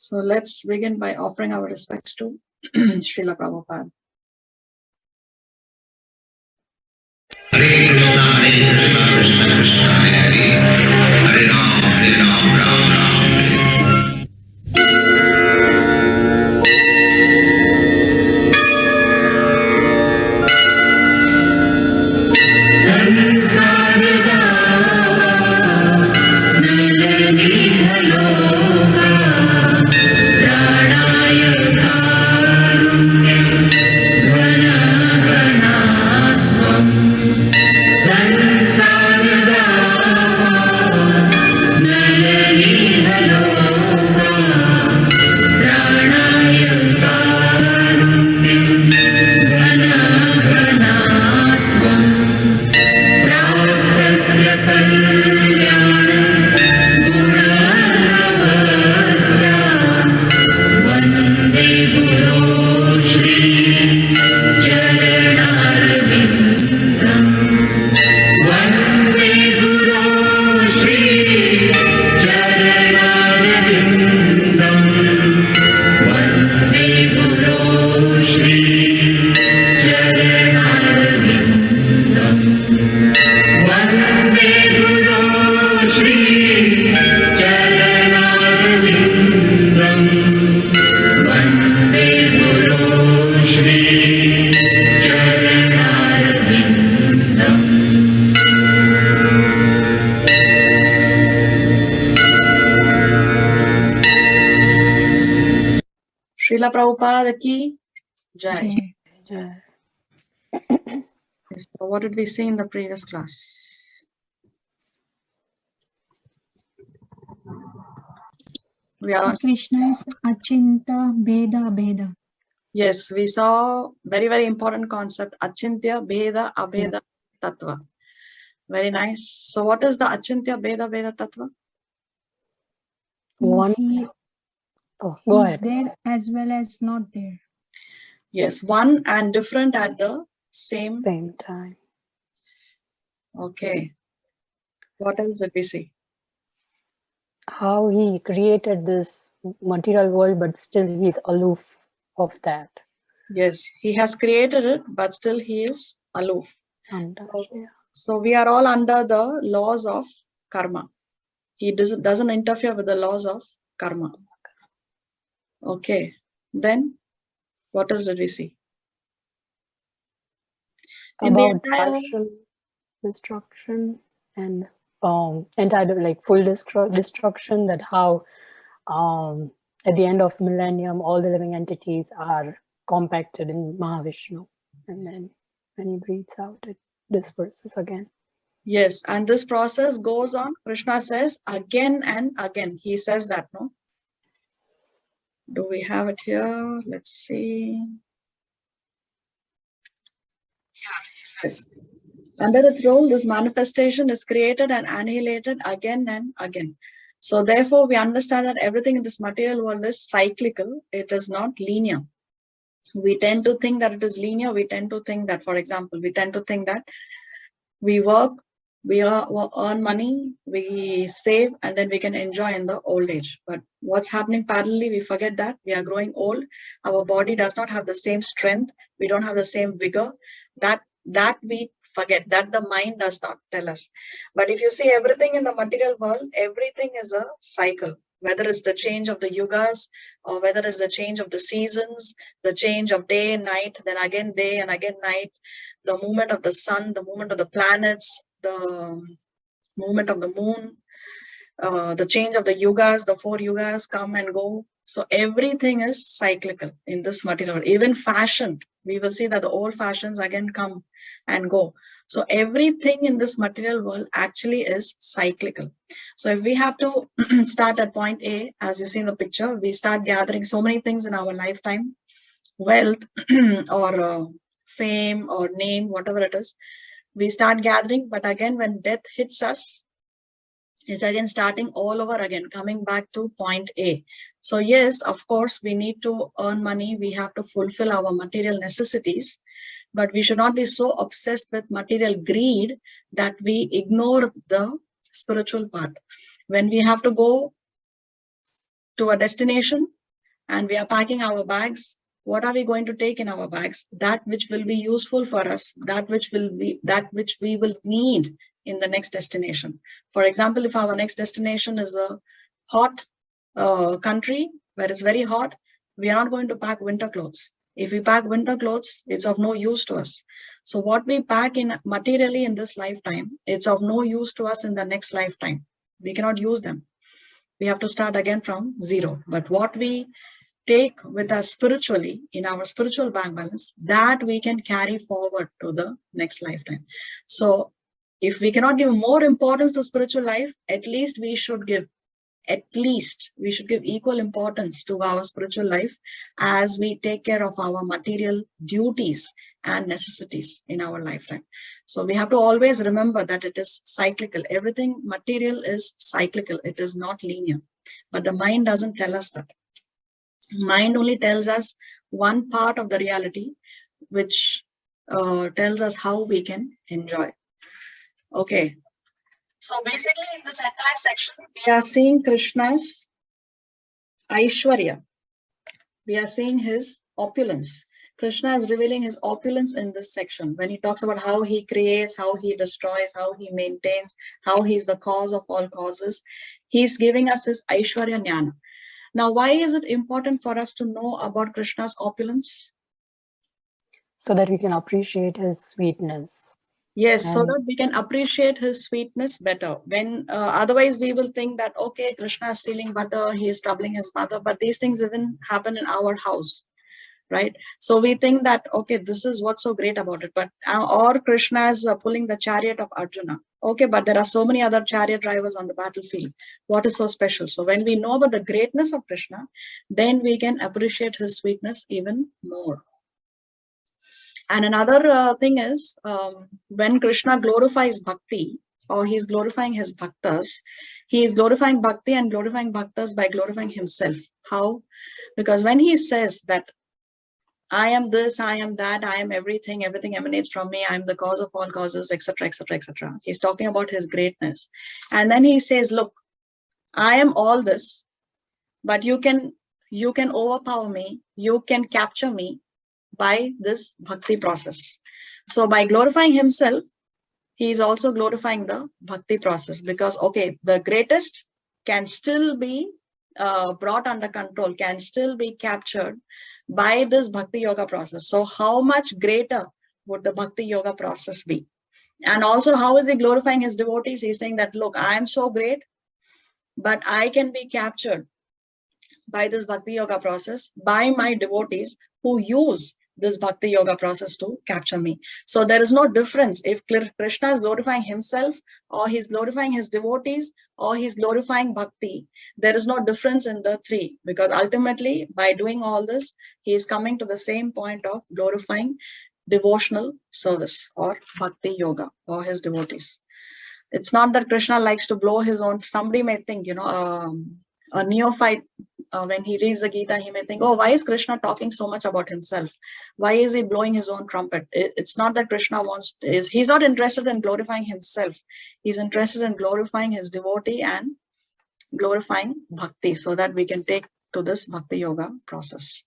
So let's begin by offering our respects to Srila Prabhupada. Hare Krishna, Krishna Krishna, Hare Hare, Hare Ram, Ram Ram. Srila Prabhupada ki Jai. Jai. So what did we see in the previous class? We are on. Krishna's Achinta Bheda Abheda. Yes, we saw very, very important concept, Achintya Bheda Abheda Tattva. Very nice. So what is the Achintya Bheda Abheda Tattva? One. He Oh, go is ahead. there as well as not there. Yes, one and different at the same. Same time. Okay. What else did we see? How he created this material world, but still he's aloof of that. Yes, he has created it, but still he is aloof. Untouched, yeah. So we are all under the laws of karma. He doesn't interfere with the laws of karma. Okay. Then what else did we see? In the About entire- partial destruction and entire like full destruction, that how at the end of millennium all the living entities are compacted in Mahavishnu, and then when he breathes out it disperses again. Yes, and this process goes on. Krishna says again and again. He says that, no? Do we have it here? Let's see. Here he says, under its role, this manifestation is created and annihilated again and again. So therefore, we understand that everything in this material world is cyclical. It is not linear. We tend to think that it is linear. We tend to think that, for example, we tend to think that we work, we earn money, we save, and then we can enjoy in the old age. But what's happening parallelly, we forget that we are growing old. Our body does not have the same strength. We don't have the same vigor. That we forget, that the mind does not tell us. But if you see everything in the material world, everything is a cycle. Whether it's the change of the yugas, or whether it's the change of the seasons, the change of day and night, then again day and again night, the movement of the sun, the movement of the planets, the movement of the moon, the change of the yugas, the 4 yugas come and go. So everything is cyclical in this material. Even fashion, we will see that the old fashions again come and go. So everything in this material world actually is cyclical. So if we have to start at point A, as you see in the picture, we start gathering so many things in our lifetime, wealth or fame or name, whatever it is, we start gathering. But again, when death hits us, it's again starting all over again, coming back to point A. So yes, of course, we need to earn money. We have to fulfill our material necessities, but we should not be so obsessed with material greed that we ignore the spiritual part. When we have to go to a destination, and we are packing our bags, what are we going to take in our bags? That which will be useful for us, that which we will need in the next destination. For example, if our next destination is a hot country where it's very hot, we are not going to pack winter clothes. If we pack winter clothes, it's of no use to us. So what we pack in materially in this lifetime, it's of no use to us in the next lifetime. We cannot use them. We have to start again from zero. But what we take with us spiritually in our spiritual bank balance, that we can carry forward to the next lifetime. So if we cannot give more importance to spiritual life, at least we should give equal importance to our spiritual life as we take care of our material duties and necessities in our lifetime. So we have to always remember that it is cyclical. Everything material is cyclical. It is not linear. But the mind doesn't tell us that. Mind only tells us one part of the reality, which tells us how we can enjoy. Okay. So basically in this entire section, we are seeing Krishna's Aishwarya. We are seeing his opulence. Krishna is revealing his opulence in this section when he talks about how he creates, how he destroys, how he maintains, how he's the cause of all causes. He's giving us his Aishwarya Jnana. Now, why is it important for us to know about Krishna's opulence? So that we can appreciate his sweetness. Yes, so And- that we can appreciate his sweetness better. When otherwise we will think that, okay, Krishna is stealing butter, he is troubling his mother, but these things even happen in our house, right? So we think that, okay, this is what's so great about it. But or Krishna is pulling the chariot of Arjuna. Okay, but there are so many other chariot drivers on the battlefield. What is so special? So when we know about the greatness of Krishna, then we can appreciate his sweetness even more. And another thing is, when Krishna glorifies bhakti, or he's glorifying his bhaktas, he is glorifying bhakti and glorifying bhaktas by glorifying himself. How? Because when he says that I am this, I am that, I am everything, everything emanates from me, I am the cause of all causes, etc., etc., etc. He's talking about his greatness. And then he says, look, I am all this, but you can overpower me, you can capture me by this bhakti process. So by glorifying himself, he is also glorifying the bhakti process, because, okay, the greatest can still be brought under control, can still be captured by this bhakti yoga process. So how much greater would the bhakti yoga process be? And also, how is he glorifying his devotees? He's saying that, look, I am so great, but I can be captured by this bhakti yoga process by my devotees who use this bhakti yoga process to capture me. So there is no difference if Krishna is glorifying himself, or he's glorifying his devotees, or he's glorifying bhakti. There is no difference in the three, because ultimately by doing all this, he is coming to the same point of glorifying devotional service or bhakti yoga or his devotees. It's not that Krishna likes to blow his own. Somebody may think, a neophyte, when he reads the Gita, he may think, oh, why is Krishna talking so much about himself? Why is he blowing his own trumpet? It's not that Krishna he's not interested in glorifying himself. He's interested in glorifying his devotee and glorifying bhakti, so that we can take to this bhakti yoga process.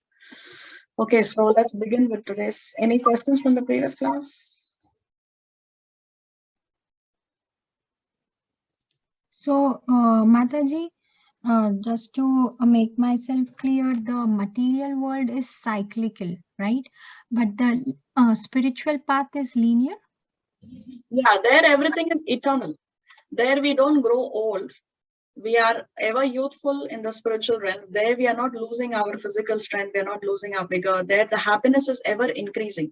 Okay, so let's begin with today's. Any questions from the previous class? So, Mataji, just to make myself clear, the material world is cyclical, right? But the spiritual path is linear? Yeah, there everything is eternal. There we don't grow old. We are ever youthful in the spiritual realm. There we are not losing our physical strength. We are not losing our vigor. There the happiness is ever increasing.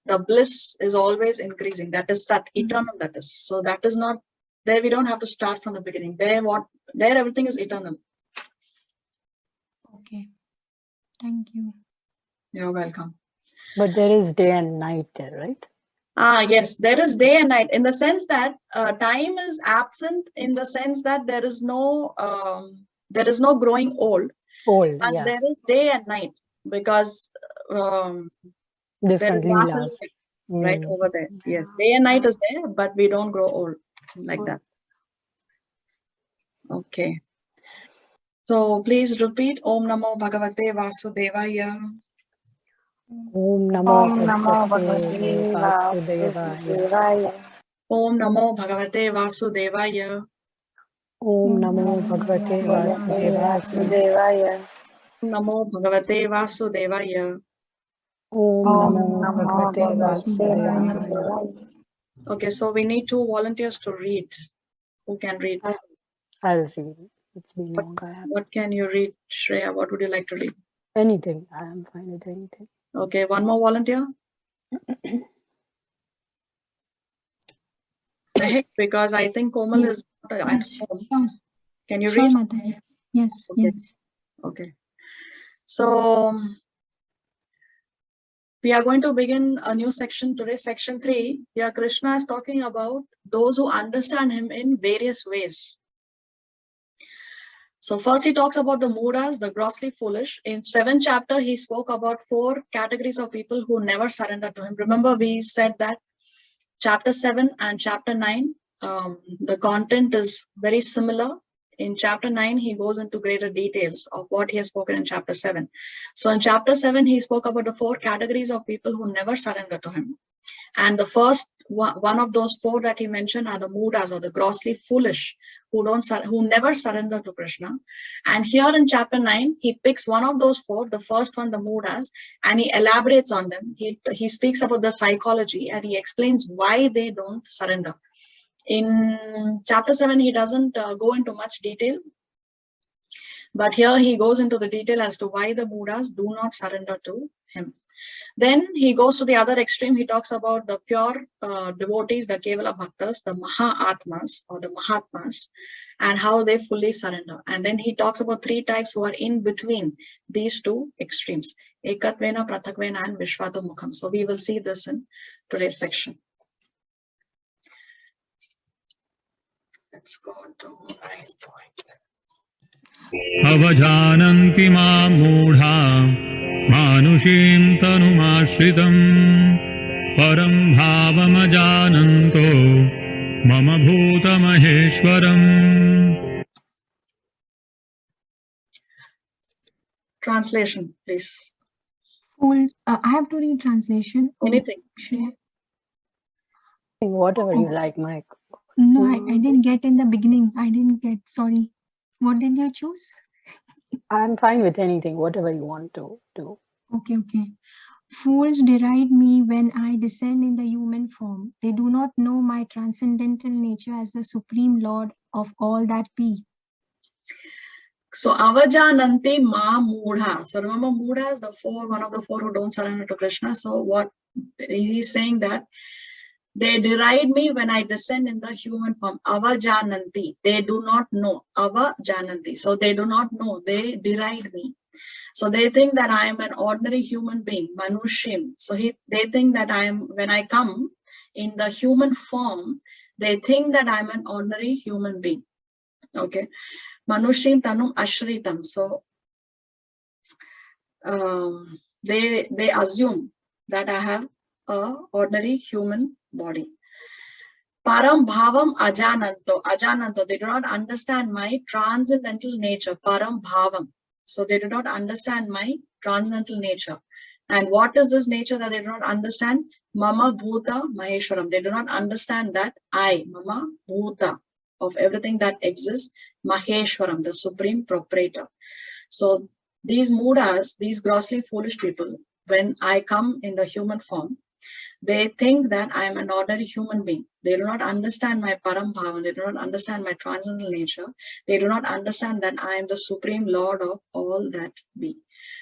The bliss is always increasing. That is that eternal, that is. So that is not, there we don't have to start from the beginning. There everything is eternal. Okay. Thank you. You're welcome. But there is day and night there, right? Yes, there is day and night, in the sense that time is absent, in the sense that there is no growing old. Old, But yeah. there is day and night, because there Different is vast leelas. right over there. Yes, Yeah. day and night is there, but we don't grow old like that. Okay. So please repeat Om Namo Bhagavate Vasudevaya. Om Namo Om Namo Bhagavate Bhagavate Vasudevaya. Vasudevaya. Om Namo Bhagavate Vasudevaya. Om Namo Bhagavate Vasudevaya. Vasudevaya. Om Namo Bhagavate Vasudevaya. Om Om Namo Namo Bhagavate Bhagavate Vasudevaya. Vasudevaya. Okay, so we need 2 volunteers to read. Who can read? I'll read it. It's been long. I have What can you read, Shreya? What would you like to read? anything. I am fine with anything. Okay, 1 more volunteer. Mehek, because I think Komal is not at Yes, home. sure. Can you Sure, read? Mataji. Yes, Okay. yes. Okay. So we are going to begin a new section today, section 3. Here Krishna is talking about those who understand him in various ways. So first he talks about the Mudas, the grossly foolish. In 7th chapter, he spoke about 4 categories of people who never surrender to him. Remember, we said that chapter 7 and chapter 9, the content is very similar. In chapter 9, he goes into greater details of what he has spoken in chapter 7. So in chapter 7, he spoke about the 4 categories of people who never surrender to him. And the first one of those 4 that he mentioned are the Mudas, or the grossly foolish, who never surrender to Krishna. And here in chapter 9, he picks one of those 4, the first one, the Mudas, and he elaborates on them. He speaks about the psychology and he explains why they don't surrender. In chapter 7, he doesn't go into much detail, but here he goes into the detail as to why the Mudas do not surrender to him. Then he goes to the other extreme. He talks about the pure devotees, the Kevala Bhaktas, the Mahatmas or the Mahatmas, and how they fully surrender. And then he talks about 3 types who are in between these 2 extremes: Ekatvena, Prathakvena, and Vishvata Mukham. So we will see this in today's section. Let's go to 9 point. अवजानन्ति मां मूढा मानुषीं तनुमाश्रितम् परं भावमजानन्तो मम भूतमहेश्वरम्. Translation, please. Full. I have to read translation. Anything. Shreya. Whatever you like, Mike. No, I didn't get in the beginning. I didn't get. Sorry. What did you choose? I'm fine with anything, whatever you want to do. Okay, okay. Fools deride me when I descend in the human form. They do not know my transcendental nature as the supreme Lord of all that be. So avajananti ma mudha. So remember, mudha is the 4, one of the 4 who don't surrender to Krishna. So what he's saying that they deride me when I descend in the human form. Avajananti. They do not know. Avajananti. So they do not know. They deride me. So they think that I am an ordinary human being, Manushim. So they think that when I come in the human form, they think that I'm an ordinary human being. Okay. Manushim Tanum Ashritam. So they assume that I have a ordinary human body. Param Bhavam Ajananto. Ajananto. They do not understand my transcendental nature. Param Bhavam. So they do not understand my transcendental nature. And what is this nature that they do not understand? Mama Bhuta Maheshwaram. They do not understand that I, Mama Bhuta, of everything that exists, Maheshwaram, the supreme proprietor. So these Mudas, these grossly foolish people, when I come in the human form, they think that I am an ordinary human being. They do not understand my Param Bhavan. They do not understand my transcendental nature. They do not understand that I am the supreme Lord of all that be.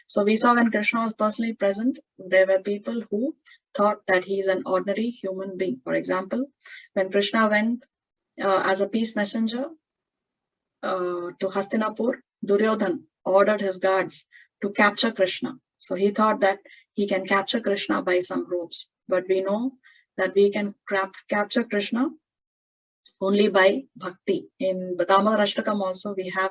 So we saw when Krishna was personally present, there were people who thought that he is an ordinary human being. For example, when Krishna went as a peace messenger to Hastinapur, Duryodhan ordered his guards to capture Krishna. So he thought that he can capture Krishna by some ropes. But we know that we can capture Krishna only by bhakti. In Damodara Ashtakam also we have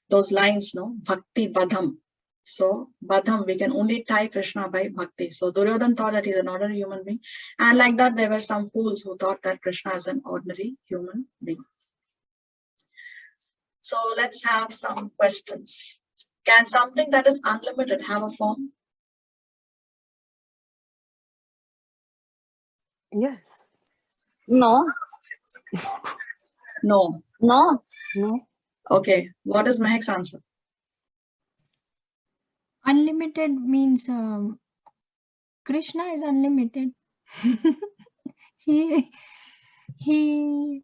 those lines, no? Bhakti Badham. So Badham, we can only tie Krishna by bhakti. So Duryodhan thought that he's an ordinary human being. And like that, there were some fools who thought that Krishna is an ordinary human being. So let's have some questions. Can something that is unlimited have a form? Yes. No. No. No. No. Okay. What is Mehek's answer? Unlimited means Krishna is unlimited. he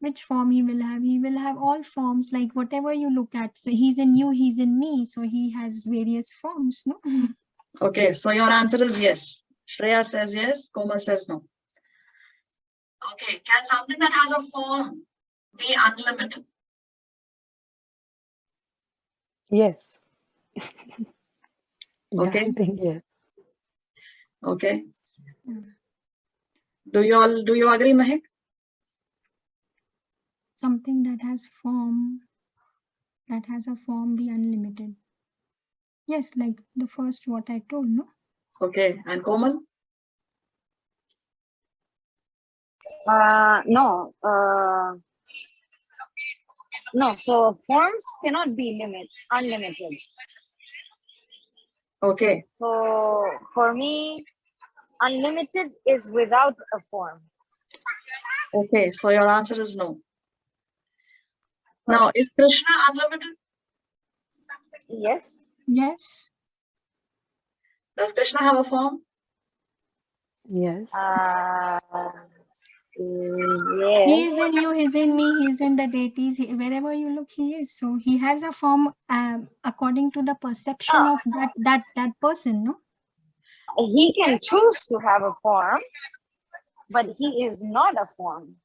which form he will have? He will have all forms, like whatever you look at. So he's in you, he's in me. So he has various forms, no? Okay, so your answer is yes. Shreya says yes, Komal says no. Okay, can something that has a form be unlimited? Yes. Yeah, Okay. I think yes. Okay. Do you agree, Mehek? Something that has a form be unlimited. Yes, like the first what I told, no? Okay, and Komal? No. No. So forms cannot be unlimited. Okay, So for me, unlimited is without a form. okay, so your answer is no. Now, is Krishna unlimited? Yes. Yes. Does Krishna have a form? Yes. Yes. He is in you, he's in me, he's in the deities. Wherever you look, he is. So he has a form according to the perception of that person, no? He can choose to have a form, but he is not a form.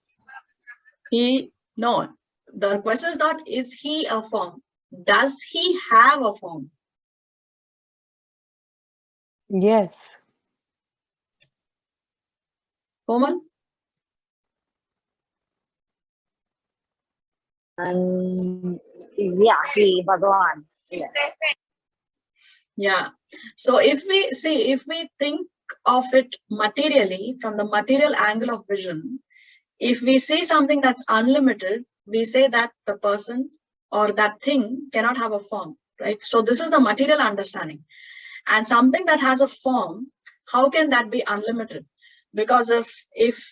No. The question is not, is he a form? Does he have a form? Yes. Komal? Yeah, he Bhagavan. Yes. Yeah. So if we think of it materially, from the material angle of vision, if we see something that's unlimited, we say that the person or that thing cannot have a form, right? So this is the material understanding. And something that has a form, how can that be unlimited? Because if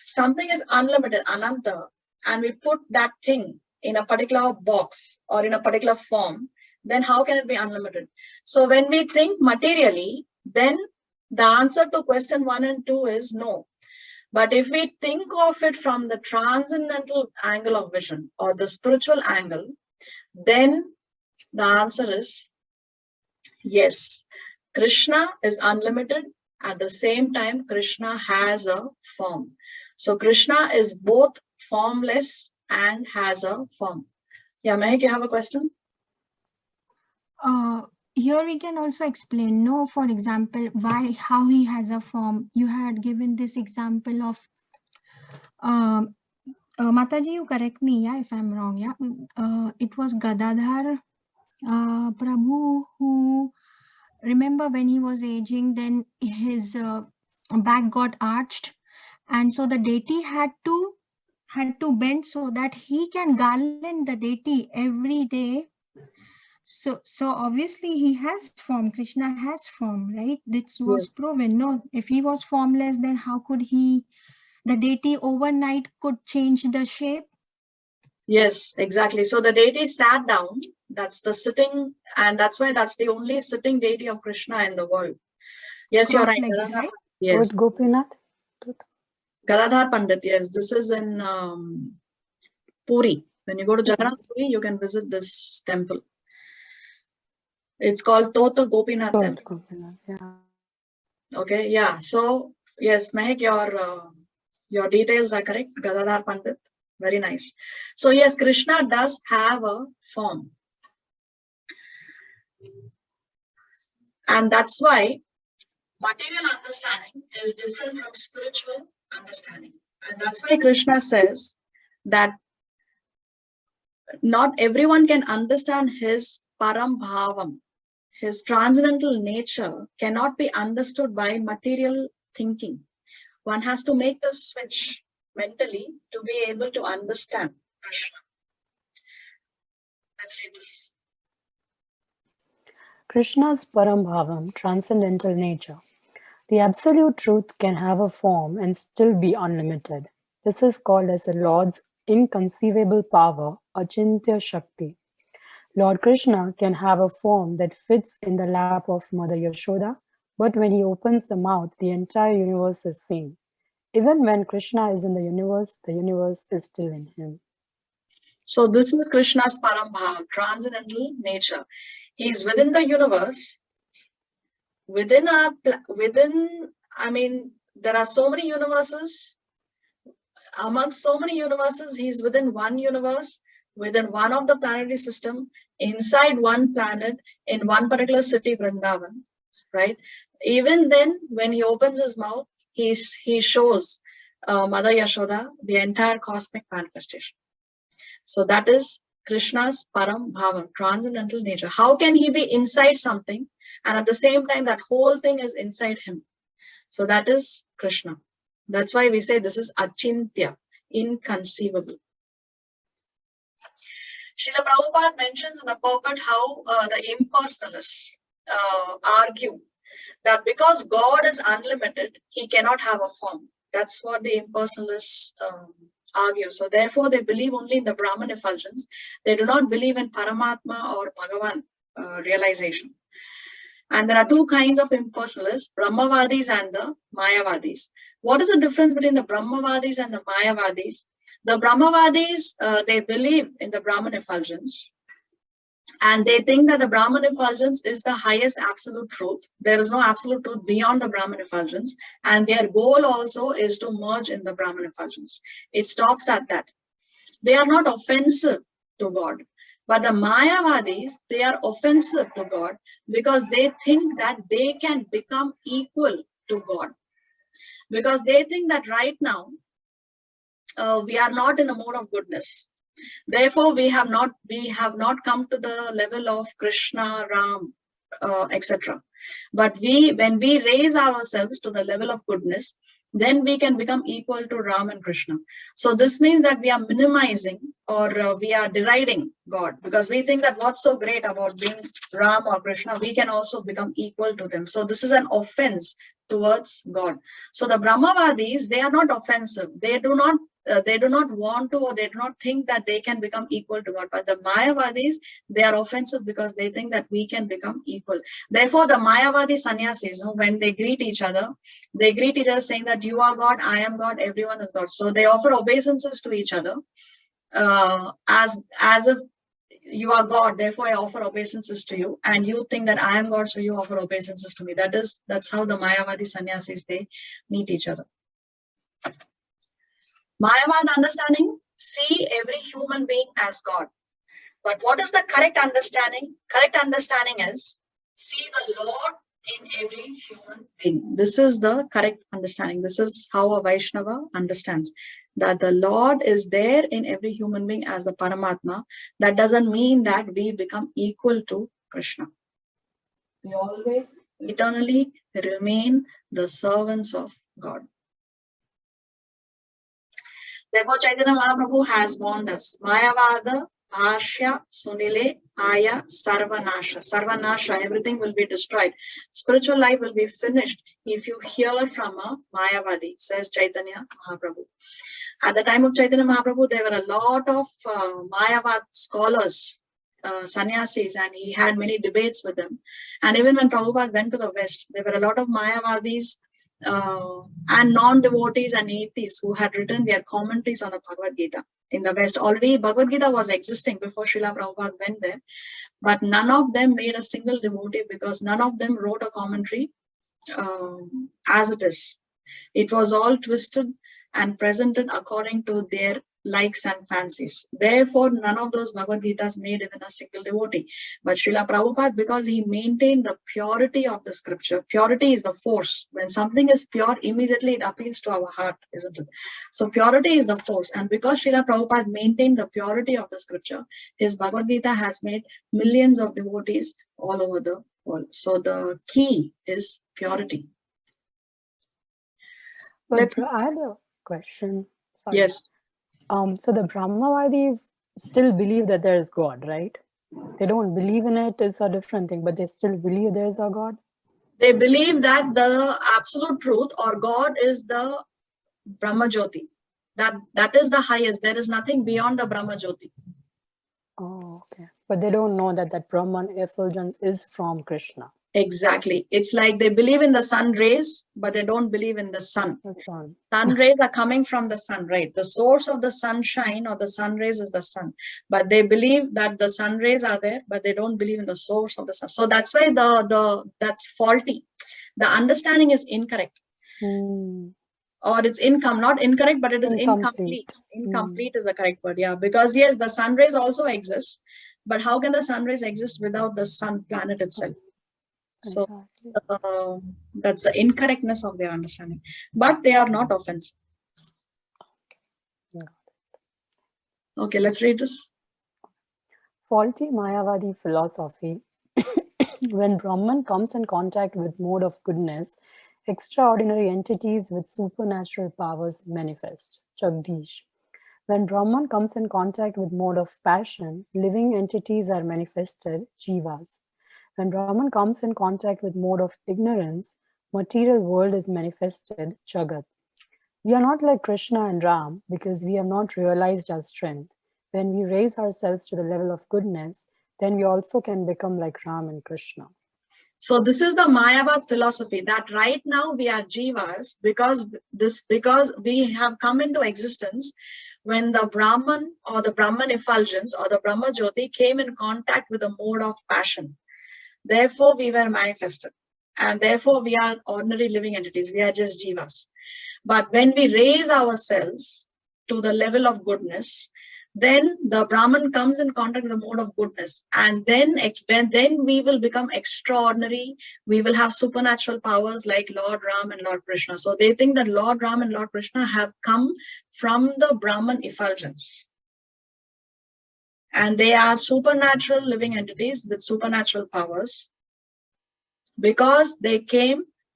something is unlimited, ananta, and we put that thing in a particular box or in a particular form, then how can it be unlimited? So when we think materially, then the answer to question 1 and 2 is no. But if we think of it from the transcendental angle of vision or the spiritual angle, then the answer is yes. Krishna is unlimited. At the same time, Krishna has a form. So Krishna is both formless and has a form. Yeah, Mehek, you have a question? Here we can also explain, no, for example, how he has a form. You had given this example of Mataji, you correct me, yeah, if I'm wrong, yeah. It was Gadadhar Prabhu who, remember when he was aging, then his back got arched, and so the deity had to bend so that he can garland the deity every day. So obviously he has form. Krishna has form, right? This was proven. No, if he was formless, then how could the deity overnight could change the shape? Yes, exactly. So the deity sat down. That's the sitting, and that's why that's the only sitting deity of Krishna in the world. Yes, you're right. Cross-legged, right? Yes. With Gopinath? Gadadhar Pandit, yes. This is in Puri. When you go to Jagannath Puri, you can visit this temple. It's called Tota Gopinath Oh, Temple. Gopinath, yeah. Okay, yeah. So yes, Mehek, your details are correct. Gadadhar Pandit, very nice. So yes, Krishna does have a form, and that's why material understanding is different from spiritual understanding, and that's why Krishna says that not everyone can understand his param bhavam. His transcendental nature cannot be understood by material thinking. One has to make the switch mentally to be able to understand Krishna. Let's read this. Krishna's Parambhavam, transcendental nature. The absolute truth can have a form and still be unlimited. This is called as the Lord's inconceivable power, Achintya Shakti. Lord Krishna can have a form that fits in the lap of Mother Yashoda, but when he opens the mouth, the entire universe is seen. Even when Krishna is in the universe is still in him. So this is Krishna's Parambhav, transcendental nature. He is within the universe. I mean, there are so many universes. Amongst so many universes, he's within one universe, within one of the planetary system, inside one planet, in one particular city, Vrindavan, right? Even then, when he opens his mouth, he shows Mother Yashoda the entire cosmic manifestation. So that is Krishna's Param Bhavam, transcendental nature. How can he be inside something and at the same time that whole thing is inside him? So that is Krishna. That's why we say this is Achintya, inconceivable. Srila Prabhupada mentions in the purport how the impersonalists argue that because God is unlimited, he cannot have a form. That's what the impersonalists argue. So therefore, they believe only in the Brahman effulgence. They do not believe in Paramatma or Bhagavan realization. And there are two kinds of impersonalists, Brahmavadis and the Mayavadis. What is the difference between the Brahmavadis and the Mayavadis? The Brahmavadis, they believe in the Brahman effulgence. And they think that the Brahman effulgence is the highest absolute truth. There is no absolute truth beyond the Brahman effulgence. And their goal also is to merge in the Brahman effulgence. It stops at that. They are not offensive to God. But the Mayavadis, they are offensive to God because they think that they can become equal to God. Because they think that right now, we are not in a mode of goodness. Therefore, we have not come to the level of Krishna, Ram, etc. But when we raise ourselves to the level of goodness, then we can become equal to Ram and Krishna. So this means that we are minimizing or we are deriding God because we think that what's so great about being Ram or Krishna, we can also become equal to them. So this is an offense towards God. So the Brahmavadis, they are not offensive. They do not want to, or they do not think that they can become equal to God. But the Mayavadis, they are offensive because they think that we can become equal. Therefore, the Mayavadi sannyasis, when they greet each other saying that you are God, I am God, everyone is God. So they offer obeisances to each other as if you are God, therefore I offer obeisances to you, and you think that I am God, so you offer obeisances to me. That's how the Mayavadi sannyasis, they meet each other. Mayavad understanding, see every human being as God. But what is the correct understanding? Correct understanding is, see the Lord in every human being. This is the correct understanding. This is how a Vaishnava understands. That the Lord is there in every human being as the Paramatma. That doesn't mean that we become equal to Krishna. We always eternally remain the servants of God. Therefore, Chaitanya Mahaprabhu has warned us, Mayavada, Bhashya, Sunile, Aya, Sarvanasha. Sarvanasha, everything will be destroyed. Spiritual life will be finished if you hear from a Mayavadi, says Chaitanya Mahaprabhu. At the time of Chaitanya Mahaprabhu, there were a lot of Mayavad scholars, sannyasis, and he had many debates with them. And even when Prabhupada went to the West, there were a lot of Mayavadis and non-devotees and atheists who had written their commentaries on the Bhagavad Gita. In the West, already Bhagavad Gita was existing before Srila Prabhupada went there, but none of them made a single devotee because none of them wrote a commentary as it is. It was all twisted and presented according to their likes and fancies. Therefore, none of those Bhagavad Gitas made even a single devotee. But Srila Prabhupada, because he maintained the purity of the scripture, purity is the force. When something is pure, immediately it appeals to our heart, isn't it? So purity is the force. And because Srila Prabhupada maintained the purity of the scripture, his Bhagavad Gita has made millions of devotees all over the world. So the key is purity. But I had a question. Sorry. Yes. So the Brahmavadis still believe that there is God, right? they don't believe in it is a different thing, but they still believe there's a God. They believe that the absolute truth or God is the Brahma Jyoti. That is the highest. There is nothing beyond the Brahma Jyoti. Oh, okay. But they don't know that that Brahman effulgence is from Krishna. Exactly. It's like they believe in the sun rays, but they don't believe in the sun. The sun. Sun rays are coming from the sun, right? The source of the sunshine or the sun rays is the sun. But they believe that the sun rays are there, but they don't believe in the source of the sun. So that's why that's faulty. The understanding is incorrect. Or it's not incorrect, but it is incomplete. Incomplete is a correct word, yeah. Because yes, the sun rays also exist, but how can the sun rays exist without the sun planet itself? So that's the incorrectness of their understanding. But they are not offensive. Okay, let's read this. Faulty Mayavadi philosophy. When Brahman comes in contact with mode of goodness, extraordinary entities with supernatural powers manifest. Jagdish. When Brahman comes in contact with mode of passion, living entities are manifested, jivas. When Brahman comes in contact with mode of ignorance, material world is manifested, jagat. We are not like Krishna and Ram because we have not realized our strength. When we raise ourselves to the level of goodness, then we also can become like Ram and Krishna. So this is the Mayavad philosophy that right now we are jivas because we have come into existence when the Brahman or the Brahman effulgence or the Brahma Jyoti came in contact with the mode of passion. Therefore, we were manifested. And therefore, we are ordinary living entities. We are just jivas. But when we raise ourselves to the level of goodness, then the Brahman comes in contact with the mode of goodness. And then we will become extraordinary. We will have supernatural powers like Lord Ram and Lord Krishna. So they think that Lord Ram and Lord Krishna have come from the Brahman effulgence. And they are supernatural living entities with supernatural powers. Because they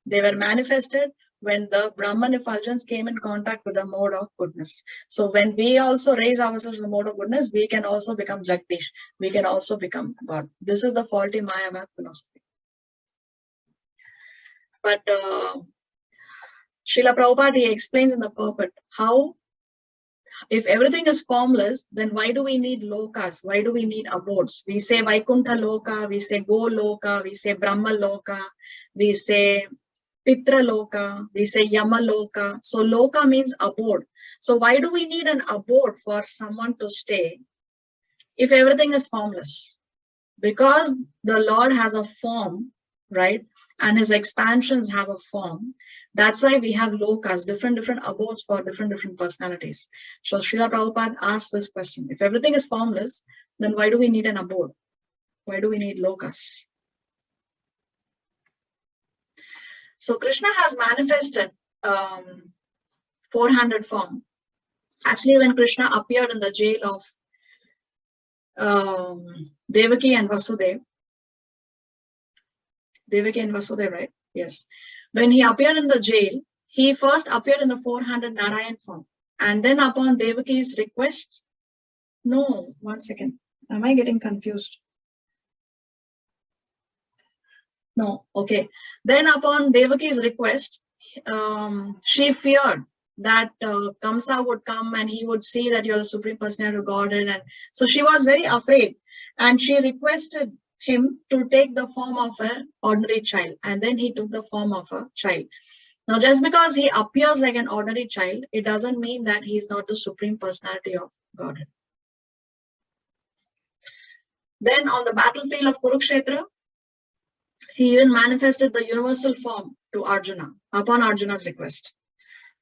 were manifested when the Brahman effulgence came in contact with the mode of goodness. So when we also raise ourselves to the mode of goodness, we can also become Jagdish. We can also become God. This is the faulty Mayavad philosophy. But Srila Prabhupada, he explains in the purport how if everything is formless, then why do we need lokas? Why do we need abodes? We say Vaikuntha Loka, we say Go Loka, we say Brahma Loka, we say Pitra Loka, we say Yama Loka. So Loka means abode. So why do we need an abode for someone to stay if everything is formless? Because the Lord has a form, right? And his expansions have a form. That's why we have lokas, different abodes for different personalities. So Srila Prabhupada asked this question. If everything is formless, then why do we need an abode? Why do we need lokas? So Krishna has manifested 400 form. Actually, when Krishna appeared in the jail of Devaki and Vasudeva, right? Yes. When he appeared in the jail, he first appeared in the 400 Narayan form. And then upon Devaki's request, no, 1 second. Am I getting confused? No, okay. Then upon Devaki's request, she feared that Kamsa would come and he would see that you're the Supreme Personality of Godhead. And so she was very afraid. And she requested him to take the form of an ordinary child. And then he took the form of a child. Now, just because he appears like an ordinary child, it doesn't mean that he is not the Supreme Personality of Godhead. Then on the battlefield of Kurukshetra, he even manifested the universal form to Arjuna upon Arjuna's request.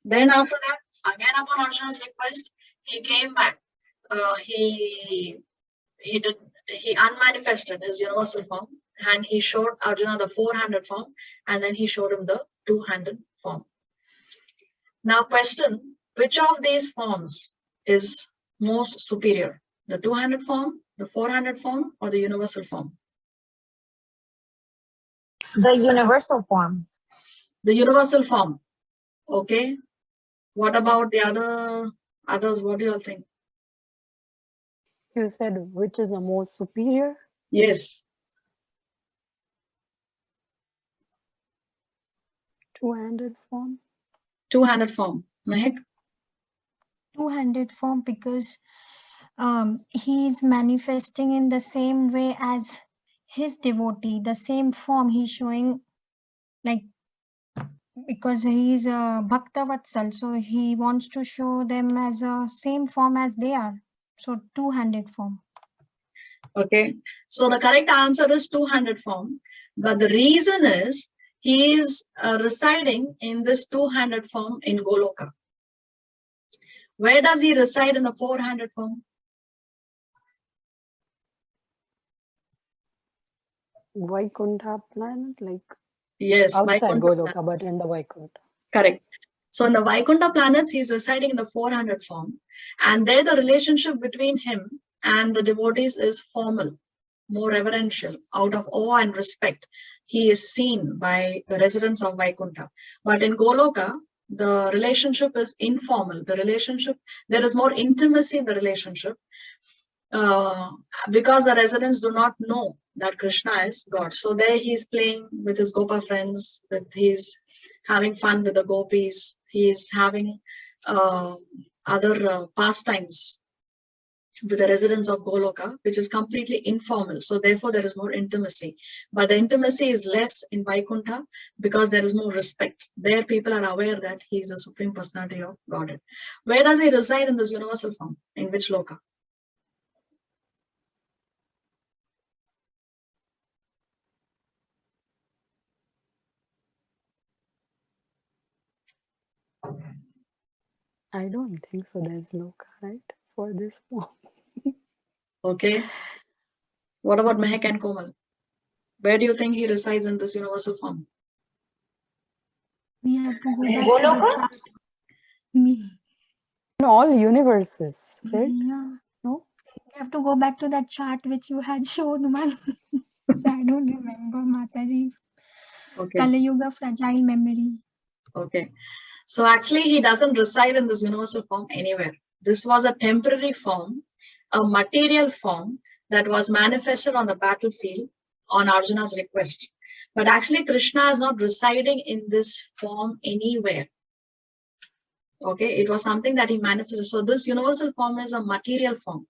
Then after that, again upon Arjuna's request, he came back. He unmanifested his universal form and he showed Arjuna the 400 form and then he showed him the 200 form. Now question, which of these forms is most superior? The 200 form, the 400 form, or the universal form? The universal form. The universal form. Okay. What about the others? What do you all think? You said which is the most superior? Yes. Two-handed form? Two-handed form. Mehak? Two-handed form, because he's manifesting in the same way as his devotee, the same form he's showing, like, because he's a Bhakta Vatsal, so he wants to show them as a same form as they are. So two-handed form. Okay. So the correct answer is two-handed form. But the reason is he is residing in this two-handed form in Goloka. Where does he reside in the four-handed form? Vaikuntha planet, like Yes, outside Vaikuntha Goloka, planet. but in the Vaikuntha. Correct. So in the Vaikuntha planets, he's residing in the 400 form. And there the relationship between him and the devotees is formal, more reverential, out of awe and respect. He is seen by the residents of Vaikuntha. But in Goloka, the relationship is informal. The relationship, there is more intimacy in the relationship because the residents do not know that Krishna is God. So there he's playing with his Gopa friends, he's having fun with the gopis, he's having other pastimes with the residents of Goloka, which is completely informal. So therefore there is more intimacy. But the intimacy is less in Vaikuntha because there is more respect. There people are aware that he is the Supreme Personality of Godhead. Where does he reside in this universal form? In which loka? I don't think so. There's loka, right, for this form. Okay. What about Mehak and Komal? Where do you think he resides in this universal form? We have to go back to the Goloka? chart. Me. In all universes, right? Yeah. No? We have to go back to that chart which you had shown, man. So I don't remember, Mataji. Okay. Kali Yuga, fragile memory. Okay. So actually he doesn't reside in this universal form anywhere. This was a temporary form, a material form that was manifested on the battlefield on Arjuna's request. But actually Krishna is not residing in this form anywhere. Okay, it was something that he manifested. So this universal form is a material form.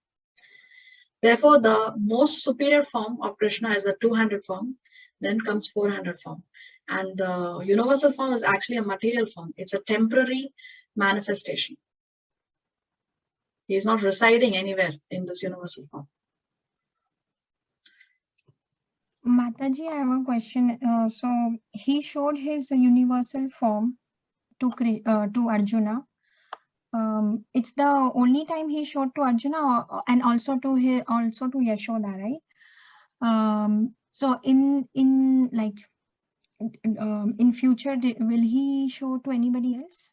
Therefore, the most superior form of Krishna is the 200 form, then comes 400 form. And the universal form is actually a material form. It's a temporary manifestation. He is not residing anywhere in this universal form. Mataji, I have a question. So he showed his universal form to Arjuna. It's the only time he showed to Arjuna, and also to Yashoda, right? So in future, will he show to anybody else?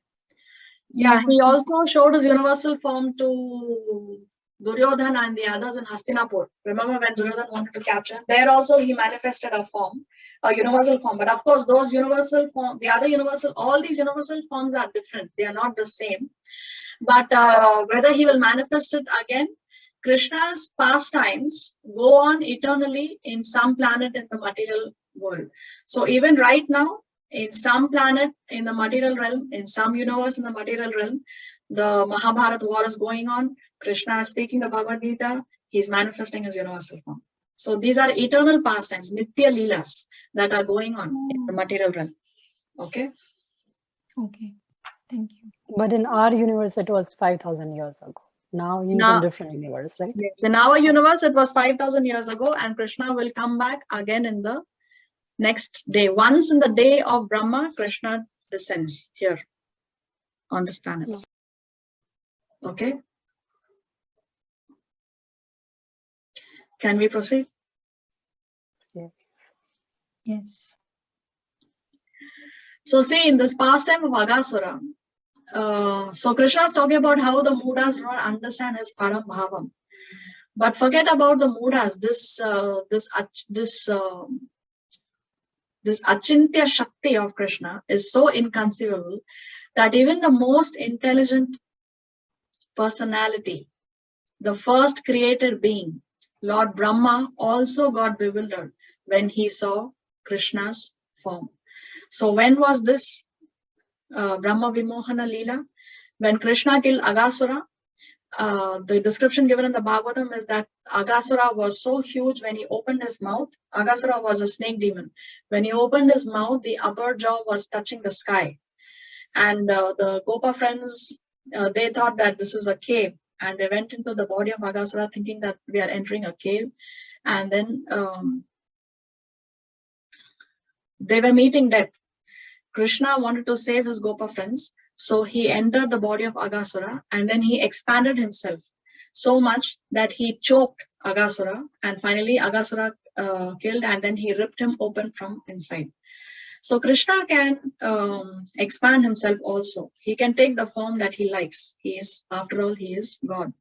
Yeah, he also showed his universal form to Duryodhana and the others in Hastinapur. Remember when Duryodhana wanted to capture? There also he manifested a form, a universal form. But of course, those universal form, the other universal, all these universal forms are different. They are not the same. But whether he will manifest it again, Krishna's pastimes go on eternally in some planet in the material world. So even right now, in some planet in the material realm, in some universe in the material realm, the Mahabharata war is going on. Krishna is speaking the Bhagavad Gita. He's manifesting his universal form. So these are eternal pastimes, Nitya Leelas, that are going on in the material realm. Okay? Okay. Thank you. But in our universe, it was 5,000 years ago. Now he's in different universe, right? Yes. In our universe, it was 5,000 years ago, and Krishna will come back again in the next day. Once in the day of Brahma, Krishna descends here on this planet. Okay? Can we proceed? Yes. Yes. So see, in this pastime of Aghasura, so Krishna is talking about how the Mudas do not understand his Param Bhavam. But forget about the Mudas, this Achintya Shakti of Krishna is so inconceivable that even the most intelligent personality the first created being, Lord Brahma, also got bewildered when he saw Krishna's form. So when was this Brahma Vimohana Leela? When Krishna killed Aghasura, the description given in the Bhagavatam is that Aghasura was so huge when he opened his mouth. Aghasura was a snake demon. When he opened his mouth, the upper jaw was touching the sky. And the Gopa friends, they thought that this is a cave. And they went into the body of Aghasura thinking that we are entering a cave. And then they were meeting death. Krishna wanted to save his Gopa friends. So he entered the body of Aghasura and then he expanded himself so much that he choked Aghasura, and finally Aghasura killed, and then he ripped him open from inside. So Krishna can expand himself also. He can take the form that he likes. After all, he is God.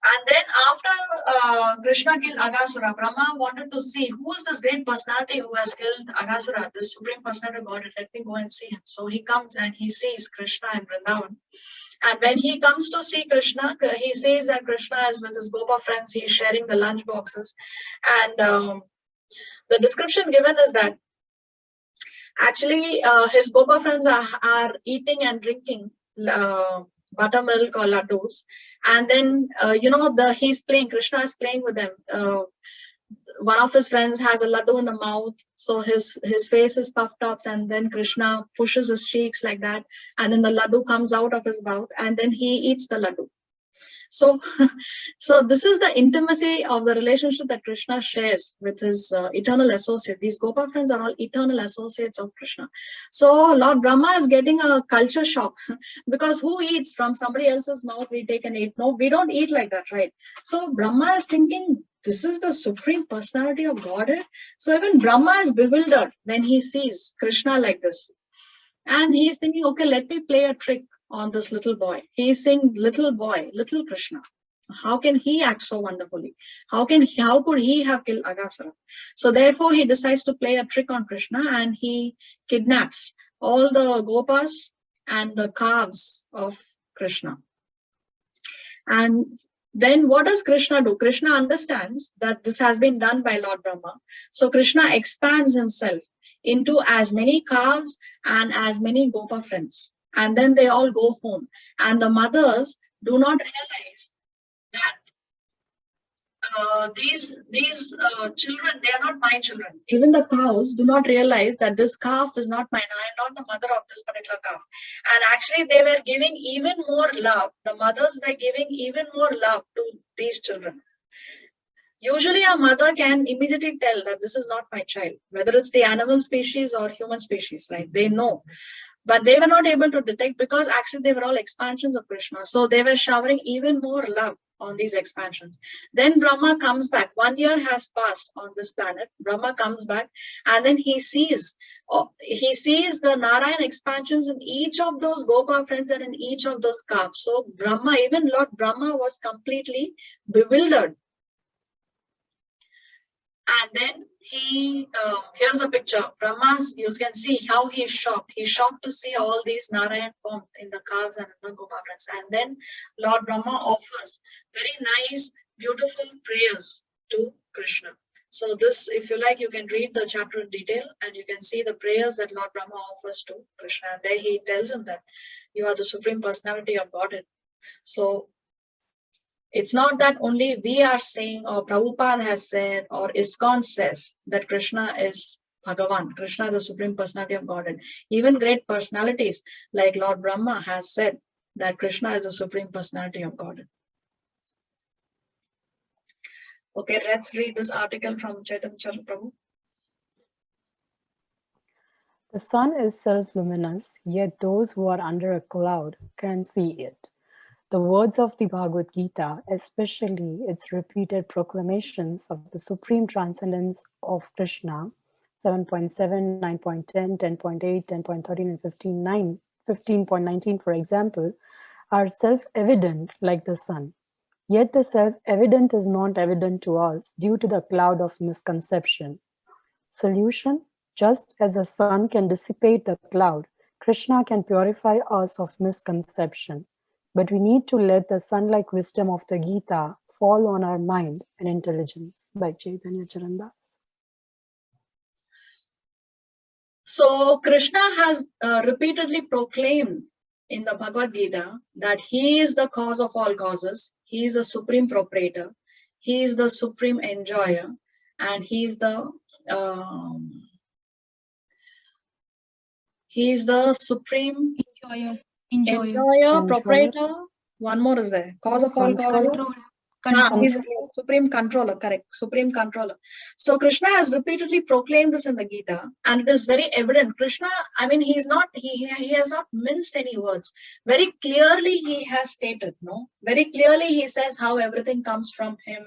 And then after Krishna killed Aghasura, Brahma wanted to see who is this great personality who has killed Aghasura, this supreme personality of God. Let me go and see him. So he comes and he sees Krishna in Vrindavan. And when he comes to see Krishna, he sees that Krishna is with his Gopa friends. He is sharing the lunch boxes. And the description given is that actually his Gopa friends are eating and drinking buttermilk or laddus, and then he's playing. Krishna is playing with them. One of his friends has a laddu in the mouth, so his face is puffed up, and then Krishna pushes his cheeks like that, and then the laddu comes out of his mouth, and then he eats the laddu. So this is the intimacy of the relationship that Krishna shares with his eternal associate. These Gopa friends are all eternal associates of Krishna. So Lord Brahma is getting a culture shock because who eats from somebody else's mouth? We take and eat. No, we don't eat like that, right? So Brahma is thinking, this is the supreme personality of Godhead. So even Brahma is bewildered when he sees Krishna like this. And he's thinking, okay, let me play a trick on this little boy. He's saying, little boy, little Krishna. How can he act so wonderfully? How could he have killed Aghasura? So therefore, he decides to play a trick on Krishna and he kidnaps all the Gopas and the calves of Krishna. And then what does Krishna do? Krishna understands that this has been done by Lord Brahma. So Krishna expands himself into as many calves and as many Gopa friends. And then they all go home. And the mothers do not realize that these children, they are not my children. Even the cows do not realize that this calf is not mine. I am not the mother of this particular calf. And actually, they were giving even more love. The mothers were giving even more love to these children. Usually, a mother can immediately tell that this is not my child, whether it's the animal species or human species, right? They know. But they were not able to detect because actually they were all expansions of Krishna. So they were showering even more love on these expansions. Then Brahma comes back. 1 year has passed on this planet. Brahma comes back and then he sees the Narayan expansions in each of those Gopa friends and in each of those calves. So Brahma, even Lord Brahma was completely bewildered. And then here's a picture. Brahma's, you can see how he's shocked. He's shocked to see all these Narayan forms in the calves and in the Gopa friends. And then Lord Brahma offers very nice, beautiful prayers to Krishna. So this, if you like, you can read the chapter in detail and you can see the prayers that Lord Brahma offers to Krishna. And there he tells him that you are the supreme personality of Godhead. So it's not that only we are saying, or Prabhupada has said, or ISKCON says that Krishna is Bhagavan. Krishna is the supreme personality of Godhead. Even great personalities like Lord Brahma has said that Krishna is the supreme personality of Godhead. Okay, let's read this article from Chaitanya Prabhu. The sun is self-luminous, yet those who are under a cloud can see it. The words of the Bhagavad Gita, especially its repeated proclamations of the supreme transcendence of Krishna, 7.7, 9.10, 10.8, 10.13, and 15.19, for example, are self-evident like the sun. Yet the self-evident is not evident to us due to the cloud of misconception. Solution: just as the sun can dissipate the cloud, Krishna can purify us of misconception. but we need to let the sun-like wisdom of the Gita fall on our mind and intelligence. By Chaitanya Charandas. So Krishna has repeatedly proclaimed in the Bhagavad Gita that he is the cause of all causes, he is the supreme proprietor, he is the supreme enjoyer, and he is the supreme enjoyer, proprietor. One more is there. Cause of all causes. He's the supreme controller, correct. Supreme controller. So Krishna has repeatedly proclaimed this in the Gita, and it is very evident. Krishna, I mean, he has not minced any words. Very clearly he has stated, no? Very clearly he says how everything comes from him.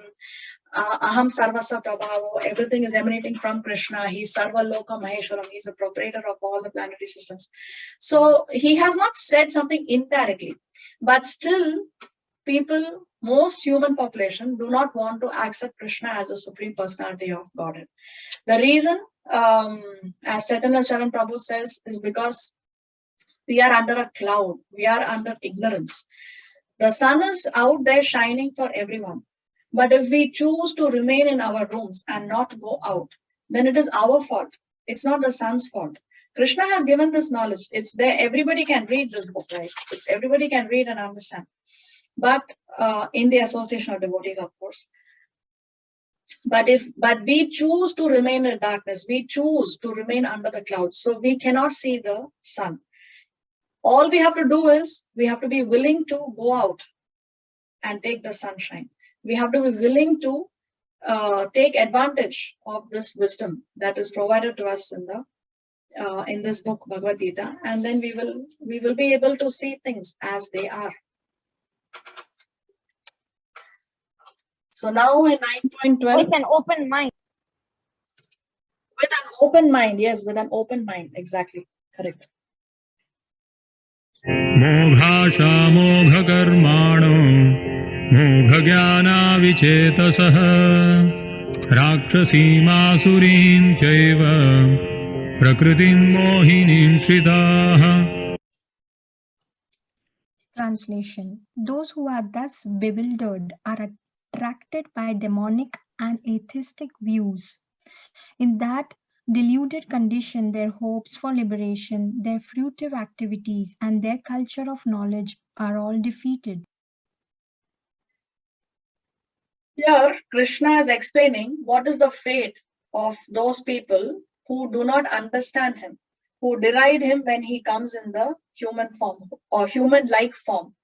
Aham sarvasva prabhavo, everything is emanating from Krishna. He's Sarva Loka Maheshwaram. He's the proprietor of all the planetary systems. So he has not said something indirectly, but still people, most human population do not want to accept Krishna as a supreme personality of Godhead. The reason, as Chaitanya Charan Prabhu says, is because we are under a cloud. We are under ignorance. The sun is out there shining for everyone. But if we choose to remain in our rooms and not go out, then it is our fault. It's not the sun's fault. Krishna has given this knowledge. It's there. Everybody can read this book, right? Everybody can read and understand. But in the association of devotees, of course. But we choose to remain in darkness, we choose to remain under the clouds, so we cannot see the sun. All we have to do is we have to be willing to go out and take the sunshine. We have to be willing to take advantage of this wisdom that is provided to us in this book Bhagavad Gita, and then we will be able to see things as they are. So now in 9.12, With an open mind. With an open mind, yes, with an open mind, exactly, correct. मोघाशा मोघकर्माणो मोघज्ञाना विचेतसः राक्षसीमासुरीं चैव प्रकृतिं मोहिनीं श्रिताः. Translation. Those who are thus bewildered are attracted by demonic and atheistic views. In that deluded condition, their hopes for liberation, their fruitive activities, and their culture of knowledge are all defeated. Here, Krishna is explaining what is the fate of those people who do not understand him, who deride him when he comes in the human form or human-like form.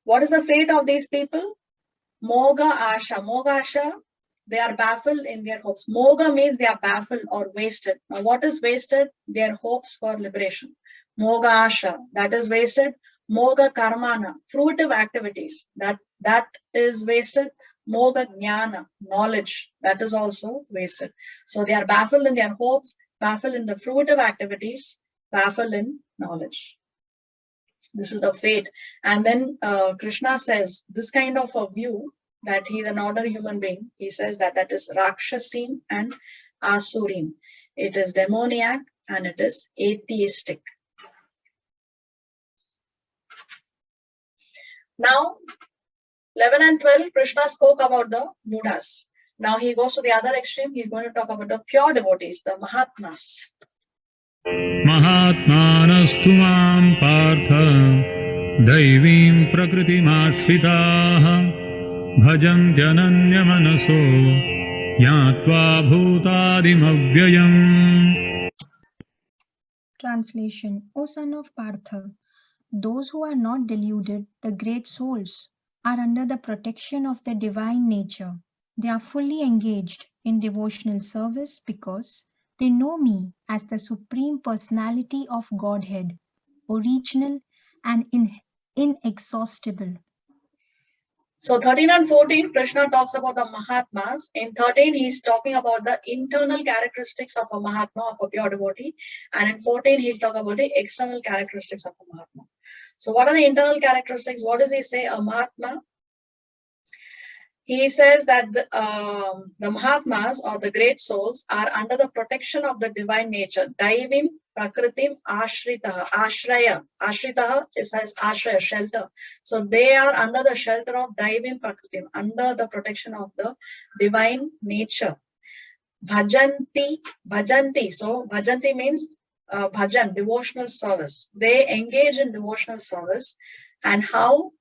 What is the fate of these people? Moga Asha. Moga Asha, they are baffled in their hopes. Moga means they are baffled or wasted. Now, what is wasted? Their hopes for liberation. Moga Asha, that is wasted. Moga Karmana, fruitive activities, that is wasted. Moga Jnana, knowledge, that is also wasted. So they are baffled in their hopes, baffled in the fruitive activities, baffled in knowledge. This is the fate. And then Krishna says this kind of a view, that he is an ordinary human being, he says that is Rakshasim and Asurim. It is demoniac and it is atheistic. Now, 11 and 12, Krishna spoke about the Mudhas. Now he goes to the other extreme. He's going to talk about the pure devotees, the Mahatmas. महात्मानस्तु मां पार्थ दैवीं प्रकृतिमाश्रिताः भजन्त्यनन्यमनसो ज्ञात्वा भूतादिमव्ययम्. Translation. O son of Partha, those who are not deluded, the great souls, are under the protection of the divine nature. They are fully engaged in devotional service because they know me as the Supreme Personality of Godhead, original and inexhaustible. So 13 and 14, Krishna talks about the Mahatmas. In 13, he's talking about the internal characteristics of a Mahatma, of a pure devotee. And in 14, he'll talk about the external characteristics of a Mahatma. So what are the internal characteristics? What does he say? A Mahatma he says that the Mahatmas or the great souls are under the protection of the divine nature. Daivim Prakritim Ashritaha. Ashraya. Ashritaha is as Ashraya, shelter. So they are under the shelter of Daivim Prakritim, under the protection of the divine nature. Bhajanti. So bhajanti means bhajan, devotional service. They engage in devotional service. And how?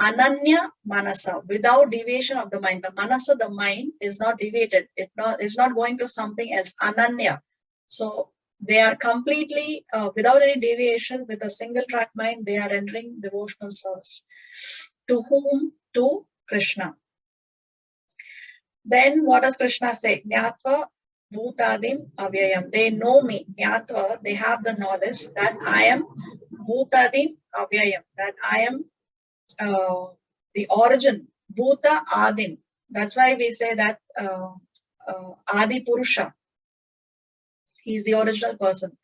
Ananya manasa, without deviation of the mind. The manasa, the mind, is not deviated. It's not going to something else. Ananya. So they are completely without any deviation, with a single track mind, they are entering devotional service. To whom? To Krishna. Then what does Krishna say? Jnatva bhutadim avyayam. They know me. Jnatva, they have the knowledge that I am bhutadim avyayam, that I am the origin, Bhuta Adim. That's why we say that Adi Purusha. He's the original person.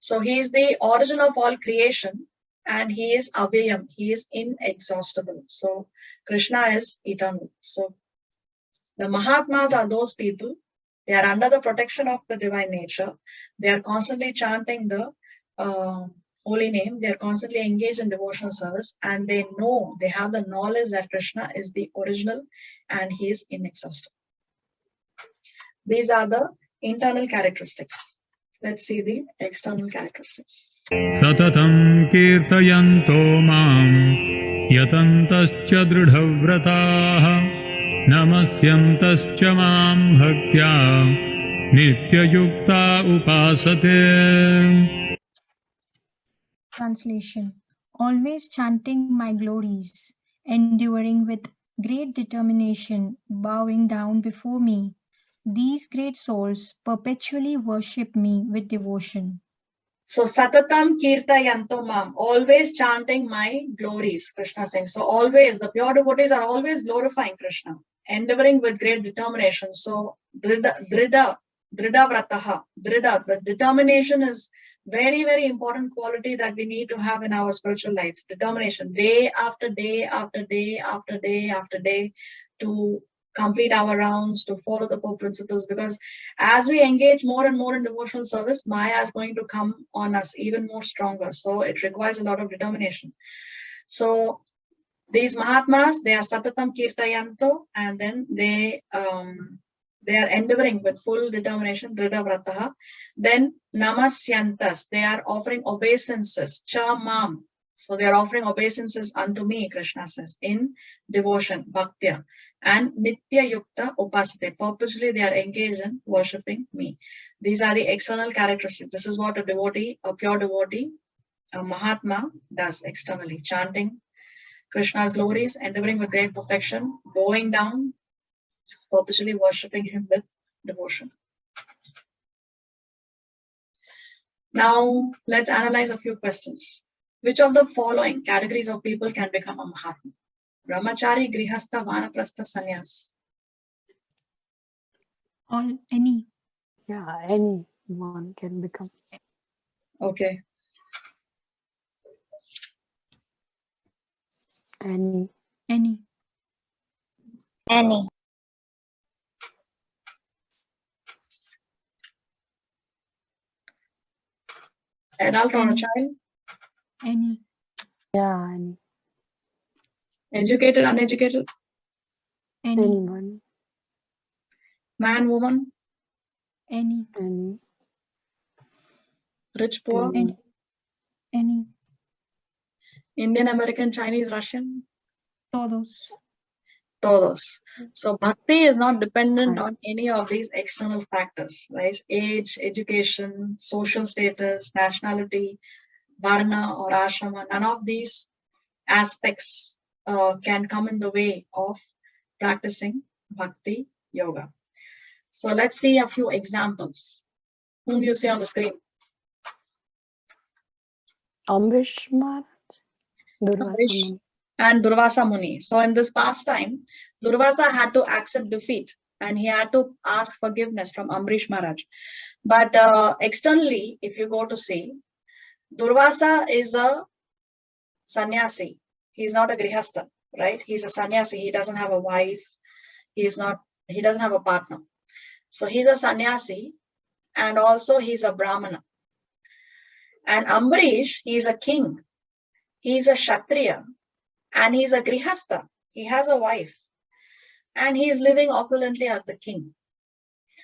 So he is the origin of all creation, and he is Avyayam. He is inexhaustible. So Krishna is eternal. So the Mahatmas are those people. They are under the protection of the divine nature. They are constantly chanting the holy name. They are constantly engaged in devotional service, and they have the knowledge that Krishna is the original and he is inexhaustible. These are the internal characteristics. Let's see the external characteristics. Satatam kirtayanto mam yatantascha dridhavrataha namasyantascha mam bhaktya nityayukta upasate. Translation. Always chanting my glories, enduring with great determination, bowing down before me. These great souls perpetually worship me with devotion. So Satatam Kirtayanto Mam, always chanting my glories, Krishna saying. So always, the pure devotees are always glorifying Krishna, endeavoring with great determination. So Drida Vrataha, the determination is very, very important quality that we need to have in our spiritual lives. Determination, day after day after day after day after day, to complete our rounds, to follow the 4 principles. Because as we engage more and more in devotional service, Maya is going to come on us even more stronger. So it requires a lot of determination. So these Mahatmas, they are Satatam Kirtayanto, and then they are endeavoring with full determination, Drida Vrataha. Then Namasyantas, they are offering obeisances, Cha Mam. So they are offering obeisances unto me, Krishna says, in devotion, Bhaktya. And Nitya Yukta Upasate, perpetually they are engaged in worshipping me. These are the external characteristics. This is what a devotee, a pure devotee, a Mahatma does externally, chanting Krishna's glories, endeavoring with great perfection, bowing down, perpetually worshipping him with devotion. Now, let's analyze a few questions. Which of the following categories of people can become a Mahatma? Brahmachari, Grihastha, Vanaprastha, Sannyas. Any. Yeah, anyone can become. Okay. Any. Any. Adult or a child? Any. Yeah, any. Educated, uneducated? Anyone. Man, woman? Any. Rich, poor? Any. Indian, American, Chinese, Russian? Todos. Todos. So bhakti is not dependent on any of these external factors, right? Age, education, social status, nationality, varna or ashrama. None of these aspects can come in the way of practicing bhakti yoga. So let's see a few examples. Whom do you see on the screen? Amrish Maharaj. Durvasa Amrish Muni. and Durvasa Muni. So in this past time, Durvasa had to accept defeat and he had to ask forgiveness from Amrish Maharaj. But externally, if you go to see, Durvasa is a sannyasi. He's not a grihastha, right? He's a sannyasi. He doesn't have a wife. He doesn't have a partner. So he's a sannyasi and also he's a brahmana. And Ambarish, he's a king. He's a kshatriya and he's a grihastha. He has a wife and he's living opulently as the king.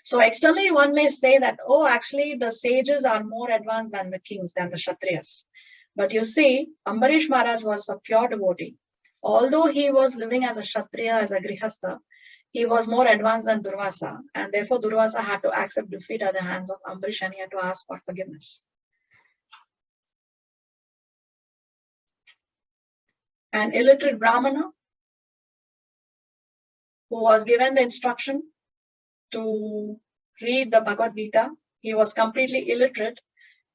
So externally, one may say that, oh, actually, the sages are more advanced than the kings, than the kshatriyas. But you see, Ambarish Maharaj was a pure devotee. Although he was living as a kshatriya, as a grihastha, he was more advanced than Durvasa. And therefore, Durvasa had to accept defeat at the hands of Ambarish and he had to ask for forgiveness. An illiterate Brahmana who was given the instruction to read the Bhagavad Gita. He was completely illiterate.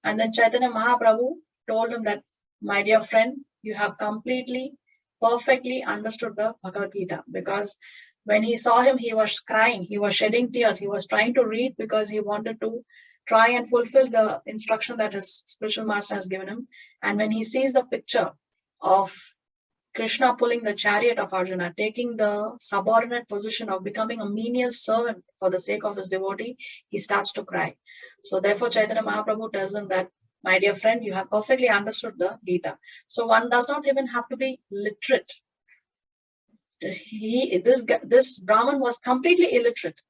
And then Chaitanya Mahaprabhu told him that, my dear friend, you have perfectly understood the Bhagavad Gita. Because when he saw him, he was crying, he was shedding tears, he was trying to read because he wanted to try and fulfill the instruction that his spiritual master has given him. And when he sees the picture of Krishna pulling the chariot of Arjuna, taking the subordinate position of becoming a menial servant for the sake of his devotee, he starts to cry. So therefore, Chaitanya Mahaprabhu tells him that, my dear friend, you have perfectly understood the Gita. So one does not even have to be literate. This Brahman was completely illiterate.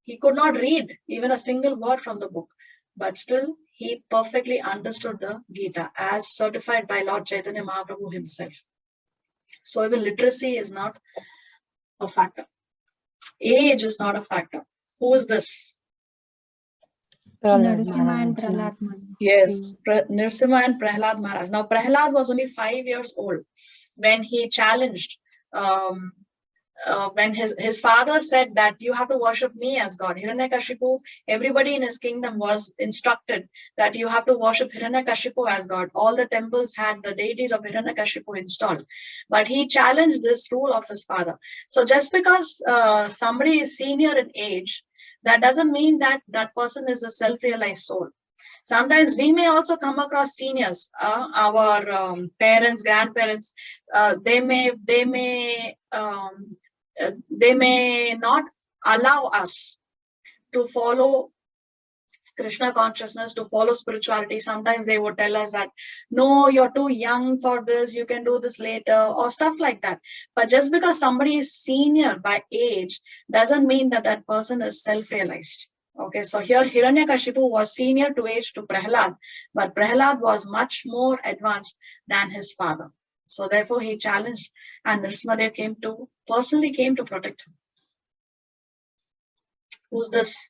He could not read even a single word from the book, but still he perfectly understood the Gita as certified by Lord Chaitanya Mahaprabhu himself. So even literacy is not a factor. Age is not a factor. Who is this? Narasimha and Prahlad Maharaj. Yes, Narasimha and Prahlad Maharaj. Now Prahlad was only 5 years old when he challenged, when his father said that you have to worship me as God. Hiranyakashipu, everybody in his kingdom was instructed that you have to worship Hiranyakashipu as God. All the temples had the deities of Hiranyakashipu installed. But he challenged this rule of his father. So just because somebody is senior in age, that doesn't mean that that person is a self-realized soul. Sometimes we may also come across seniors, our parents, grandparents. They may not allow us to follow Krishna consciousness, to follow spirituality. Sometimes they would tell us that, no, you're too young for this, you can do this later, or stuff like that. But just because somebody is senior by age doesn't mean that that person is self-realized. Okay, so here Hiranyakashipu was senior to age to Prahlad, but Prahlad was much more advanced than his father. So therefore he challenged, and Nrsimhadev personally came to protect him. Who's this?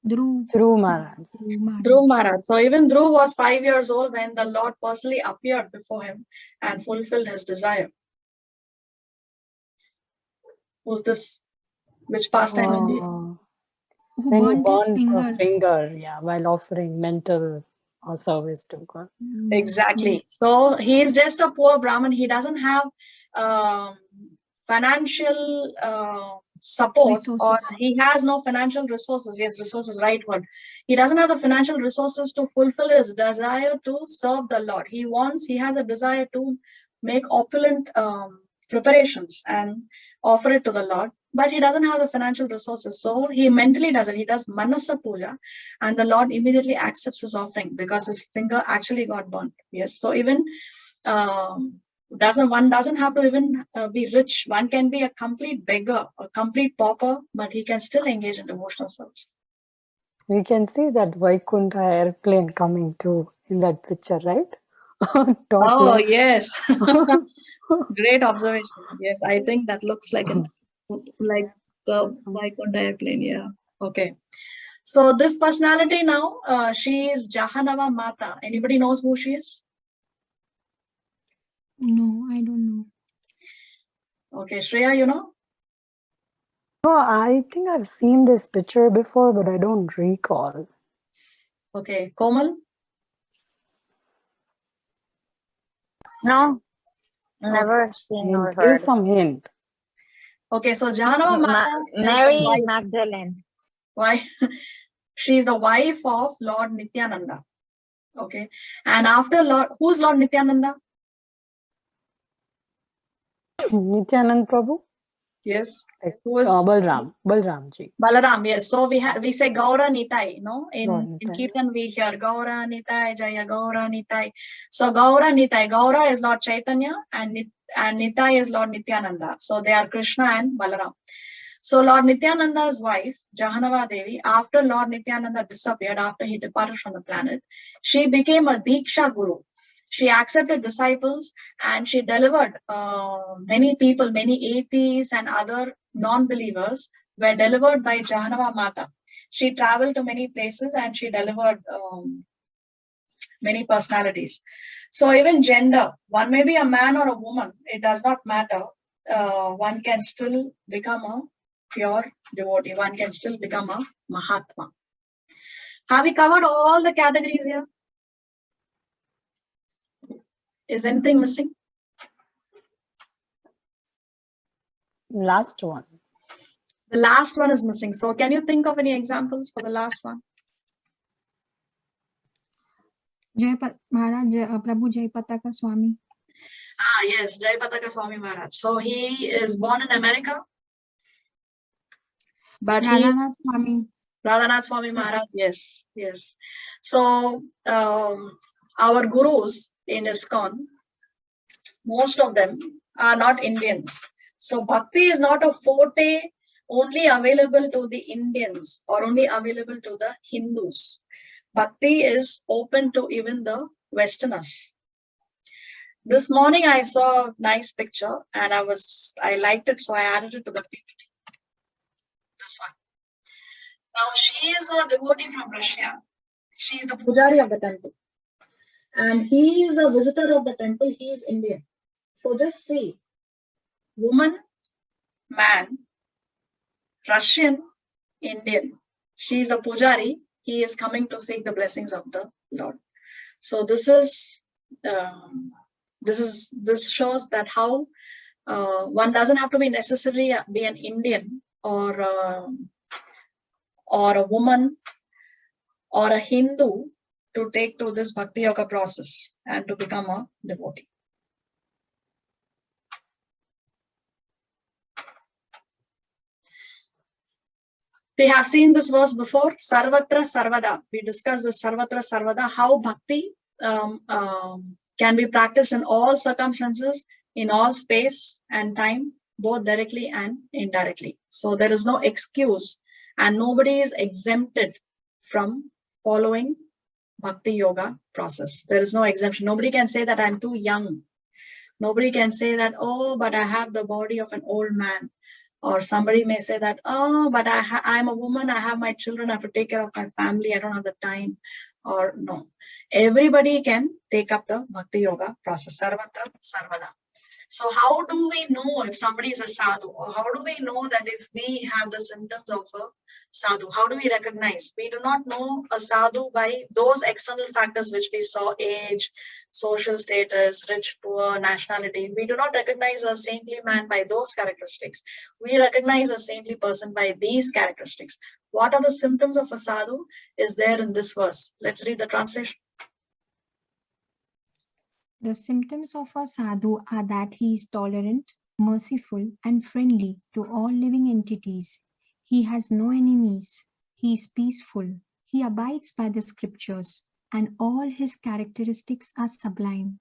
Dhruv Maharaj. Dhruv Maharaj. So even Dhruv was 5 years old when the Lord personally appeared before him and fulfilled his desire. Who's this? Which pastime is this? Who When he burnt his burned finger. the finger, while offering mental service to God. Exactly. So he is just a poor Brahmin. He doesn't have financial support, Resources. or he has no financial resources. Yes, resources, right word. He doesn't have the financial resources to fulfill his desire to serve the Lord. He has a desire to make opulent preparations and offer it to the Lord, but he doesn't have the financial resources. So he mentally does it. He does Manasa Puja, and the Lord immediately accepts his offering because his finger actually got burnt. Yes. So even one doesn't have to even be rich. One can be a complete beggar, a complete pauper, but he can still engage in devotional service. We can see that Vaikuntha airplane coming too in that picture, right? Oh, yes. Great observation. Yes, I think that looks like a Vaikuntha airplane. Yeah. Okay. So this personality now, she is Jahanava Mata. Anybody knows who she is? No, I don't know. Okay, Shreya, you know? Oh, I think I've seen this picture before, but I don't recall. Okay, Komal? No, never seen or Give heard. some hint. Okay, so Jahanava Mata is Mary the wife. Magdalene. Why? She is the wife of Lord Nityananda. Okay, and after who's Lord Nityananda? Nityanand Prabhu? Yes. Like Who was Balram ji. Balaram? Yes. So we say Gaura Nitai. No, in Gaura Nitai. Kirtan we hear Gaura Nitai, Jaya Gaura Nitai. So Gaura Nitai. Gaura is Lord Chaitanya and Nitai is Lord Nityananda. So they are Krishna and Balaram. So Lord Nityananda's wife, Jahanava Devi, after Lord Nityananda disappeared, after he departed from the planet, she became a Diksha Guru. She accepted disciples and she delivered many people, many atheists and other non-believers were delivered by Jahanava Mata. She traveled to many places and she delivered many personalities. So even gender, one may be a man or a woman, it does not matter. One can still become a pure devotee. One can still become a Mahatma. Have we covered all the categories here? Is anything missing? Last one. The last one is missing. So can you think of any examples for the last one? Maharaj, Prabhu Jai Pataka Swami. Ah, yes, Jai Pataka Swami Maharaj. So he is born in America. But Radhanath Swami. Radhanath Swami Maharaj, yes, yes. So our gurus in ISKCON, most of them are not Indians. So bhakti is not a forte only available to the Indians or only available to the Hindus. Bhakti is open to even the Westerners. This morning I saw a nice picture and I liked it, so I added it to the PPT. This one. Now she is a devotee from Russia. She is the pujari of the temple. And he is a visitor of the temple. He is Indian. So just see, woman, man, Russian, Indian. She is a pujari. He is coming to seek the blessings of the Lord. So this shows that how one doesn't have to be necessarily be an Indian or a woman or a Hindu to take to this Bhakti Yoga process and to become a devotee. We have seen this verse before, Sarvatra Sarvada. We discussed the Sarvatra Sarvada, how Bhakti can be practiced in all circumstances, in all space and time, both directly and indirectly. So there is no excuse and nobody is exempted from following Bhakti Yoga process. There is no exemption. Nobody can say that I'm too young. Nobody can say that, oh, but I have the body of an old man. Or somebody may say that, oh, but I'm a woman, I have my children, I have to take care of my family, I don't have the time. Or no. Everybody can take up the Bhakti Yoga process. Sarvatra Sarvada. So how do we know if somebody is a sadhu? Or how do we know that if we have the symptoms of a sadhu? How do we recognize? We do not know a sadhu by those external factors which we saw, age, social status, rich, poor, nationality. We do not recognize a saintly man by those characteristics. We recognize a saintly person by these characteristics. What are the symptoms of a sadhu is there in this verse. Let's read the translation. The symptoms of a sadhu are that he is tolerant, merciful, and friendly to all living entities. He has no enemies. He is peaceful. He abides by the scriptures, and all his characteristics are sublime.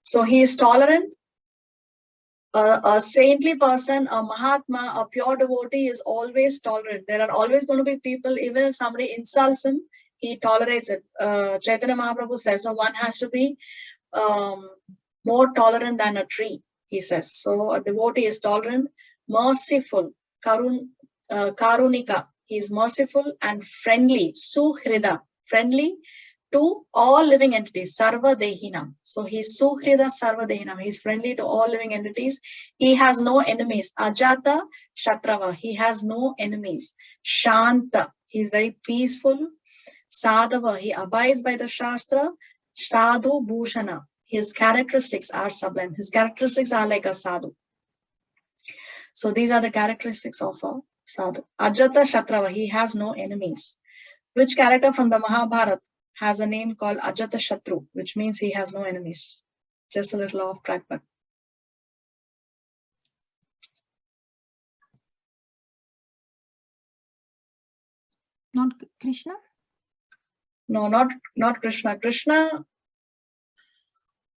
So he is tolerant. A saintly person, a Mahatma, a pure devotee is always tolerant. There are always going to be people, even if somebody insults him, he tolerates it. Chaitanya Mahaprabhu says, so one has to be more tolerant than a tree, he says. So a devotee is tolerant, merciful, karunika. He is merciful and friendly, suhrida, friendly to all living entities, sarva dehinam. So he is suhrida sarva dehinam. He is friendly to all living entities. He has no enemies. Ajata shatrava. He has no enemies. Shanta. He is very peaceful. Sadhava, he abides by the Shastra. Sadhu Bhushana, his characteristics are sublime. His characteristics are like a sadhu. So these are the characteristics of a sadhu. Ajata Shatrava, he has no enemies. Which character from the Mahabharata has a name called Ajata Shatru, which means he has no enemies? Just a little off track, but not Krishna? No, not Krishna. Krishna,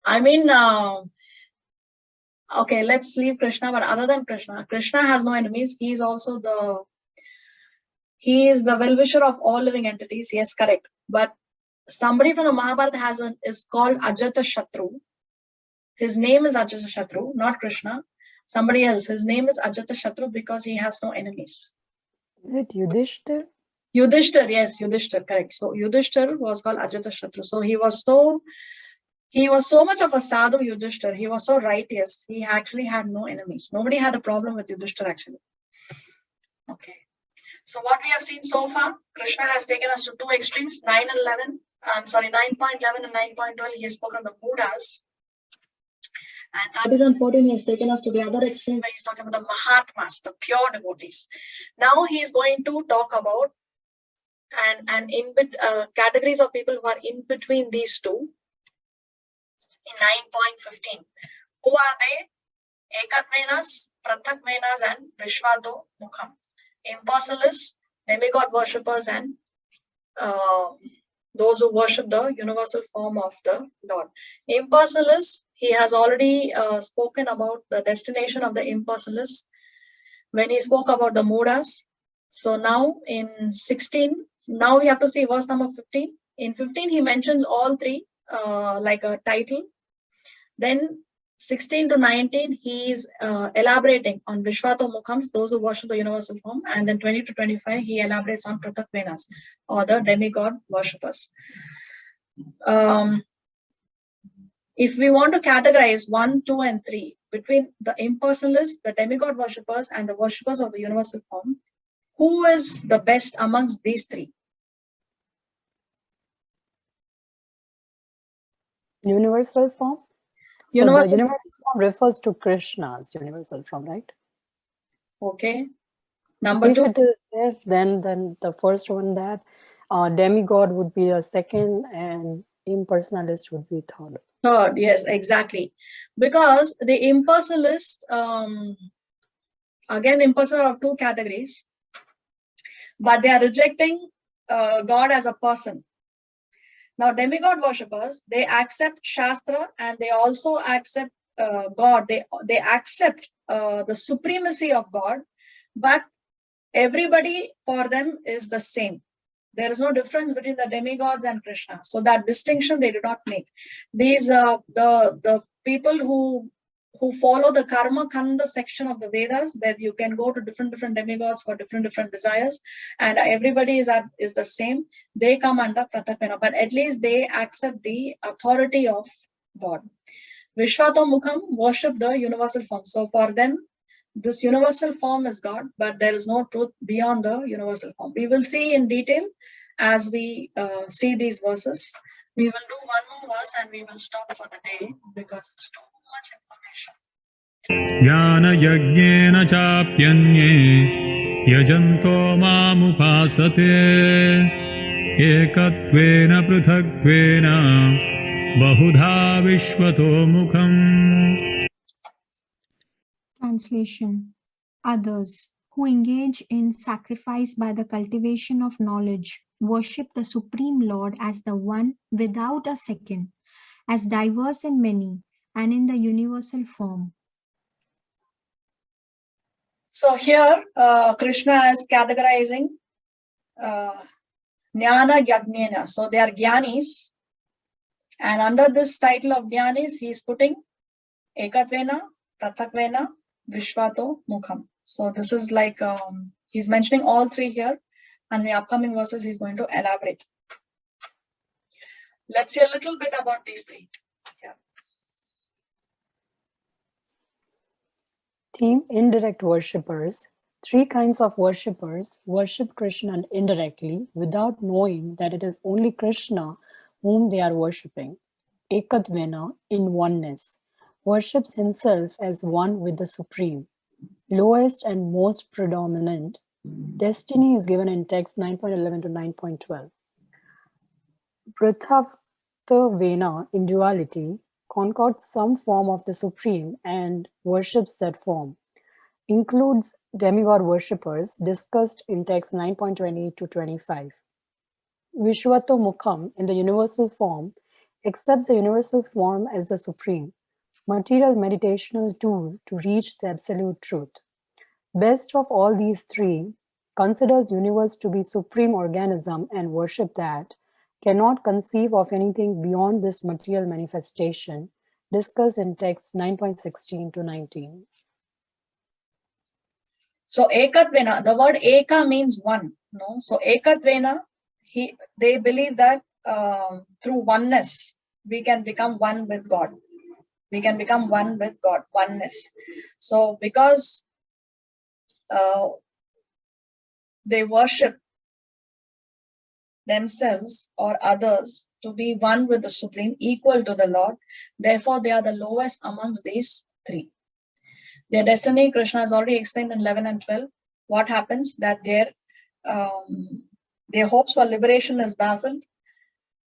I mean, okay, let's leave Krishna, but other than Krishna, Krishna has no enemies. He is the well-wisher of all living entities. Yes, correct. But somebody from the Mahabharata is called Ajata Shatru. His name is Ajata Shatru, not Krishna. Somebody else. His name is Ajata Shatru because he has no enemies. Is it Yudhishthir? Yudhishthir, yes, Yudhishthir, correct. So Yudhishthir was called Ajata Shatru. So he was so much of a sadhu, Yudhishthir. He was so righteous. He actually had no enemies. Nobody had a problem with Yudhishthir actually. Okay. So what we have seen so far, Krishna has taken us to two extremes, 9.11 and 9.12. He has spoken the Buddhas. And 13 and 14, he has taken us to the other extreme where he's talking about the Mahatmas, the pure devotees. Now he is going to talk about categories of people who are in between these two in 9.15. Who are they? Ekatvenas, Prathakvenas, and Vishwato Mukham. Impersonalists, demigod worshippers, and those who worship the universal form of the Lord. Impersonalists, he has already spoken about the destination of the impersonalists when he spoke about the Mudas. So now in 16, now we have to see verse number 15. In 15, he mentions all three like a title. Then 16 to 19, he is elaborating on Vishwato Mukhams, those who worship the universal form. And then 20 to 25, he elaborates on Prathakvenas, or the demigod worshippers. If we want to categorize 1, 2, and 3 between the impersonalists, the demigod worshippers, and the worshippers of the universal form, who is the best amongst these three? Universal form? So the universal form refers to Krishna's universal form, right? Okay. Number 2. If it is there, then the first one, that demigod would be a second and impersonalist would be third. Third, yes, exactly. Because the impersonalist, again, impersonal are two categories, but they are rejecting God as a person. Now, demigod worshippers, they accept Shastra and they also accept God. They accept the supremacy of God, but everybody for them is the same. There is no difference between the demigods and Krishna. So that distinction they do not make. These the people who follow the Karma Kanda section of the Vedas, that you can go to different demigods for different desires, and everybody is the same. They come under Prathakvena, but at least they accept the authority of God. Vishwato Mukham worship the universal form. So for them, this universal form is God, but there is no truth beyond the universal form. We will see in detail as we see these verses. We will do one more verse and we will stop for the day because it's too much information. Jnana yajnena chapyanye yajanto mamupasate ekatvena prithakvena bahudha vishwato mukham. Translation. Others who engage in sacrifice by the cultivation of knowledge worship the Supreme Lord as the one without a second, as diverse in many, and in the universal form. So here, Krishna is categorizing Jnana Yajnena. So they are Jnanis. And under this title of Jnanis, he is putting Ekatvena, Prathakvena, Vishwato Mukham. So this is like, he's mentioning all three here. And in the upcoming verses, he's going to elaborate. Let's see a little bit about these three. Yeah. Theme: indirect worshippers. Three kinds of worshippers worship Krishna indirectly without knowing that it is only Krishna whom they are worshipping. Ekatvena, in oneness, worships himself as one with the Supreme. Lowest and most predominant. Destiny is given in text 9.11 to 9.12. Prithakvena, in duality, concocts some form of the Supreme and worships that form. includes demigod worshippers discussed in text 9.20 to 25. Vishwato Mukham, in the universal form, accepts the universal form as the supreme, material meditational tool to reach the absolute truth. Best of all these three, considers universe to be supreme organism and worship that, cannot conceive of anything beyond this material manifestation, discussed in text 9.16 to 19. So Ekatvena, the word Eka means one. No, so Ekatvena, they believe that through oneness we can become one with God. We can become one with God, oneness. So because they worship themselves or others to be one with the Supreme, equal to the Lord, therefore they are the lowest amongst these three. Their destiny, Krishna has already explained in 11 and 12. What happens that their hopes for liberation is baffled,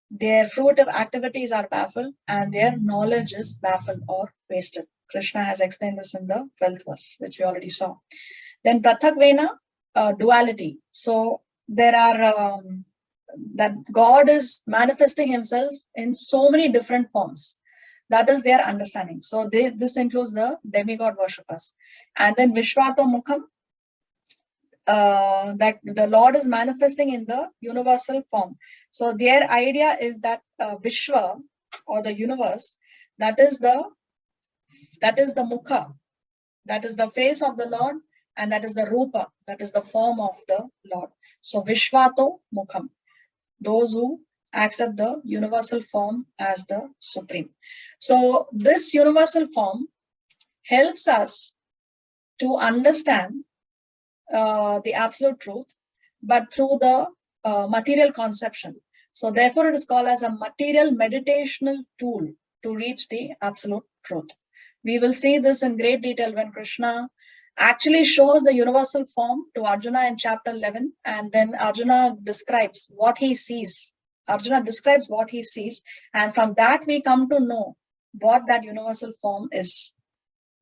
their fruitive activities are baffled, and their knowledge is baffled or wasted. Krishna has explained this in the 12th verse, which we already saw. Then Prathakvena, duality. So there are that God is manifesting himself in so many different forms. That is their understanding. So this includes the demigod worshippers. And then Vishwato Mukham, that the Lord is manifesting in the universal form. So their idea is that Vishwa, or the universe, that is the Mukha, that is the face of the Lord, and that is the Rupa, that is the form of the Lord. So Vishwato Mukham, those who accept the universal form as the supreme. So this universal form helps us to understand the absolute truth, but through the material conception. So therefore it is called as a material meditational tool to reach the absolute truth. We will see this in great detail when Krishna actually shows the universal form to Arjuna in chapter 11, and then Arjuna describes what he sees. Arjuna describes what he sees, and from that we come to know what that universal form is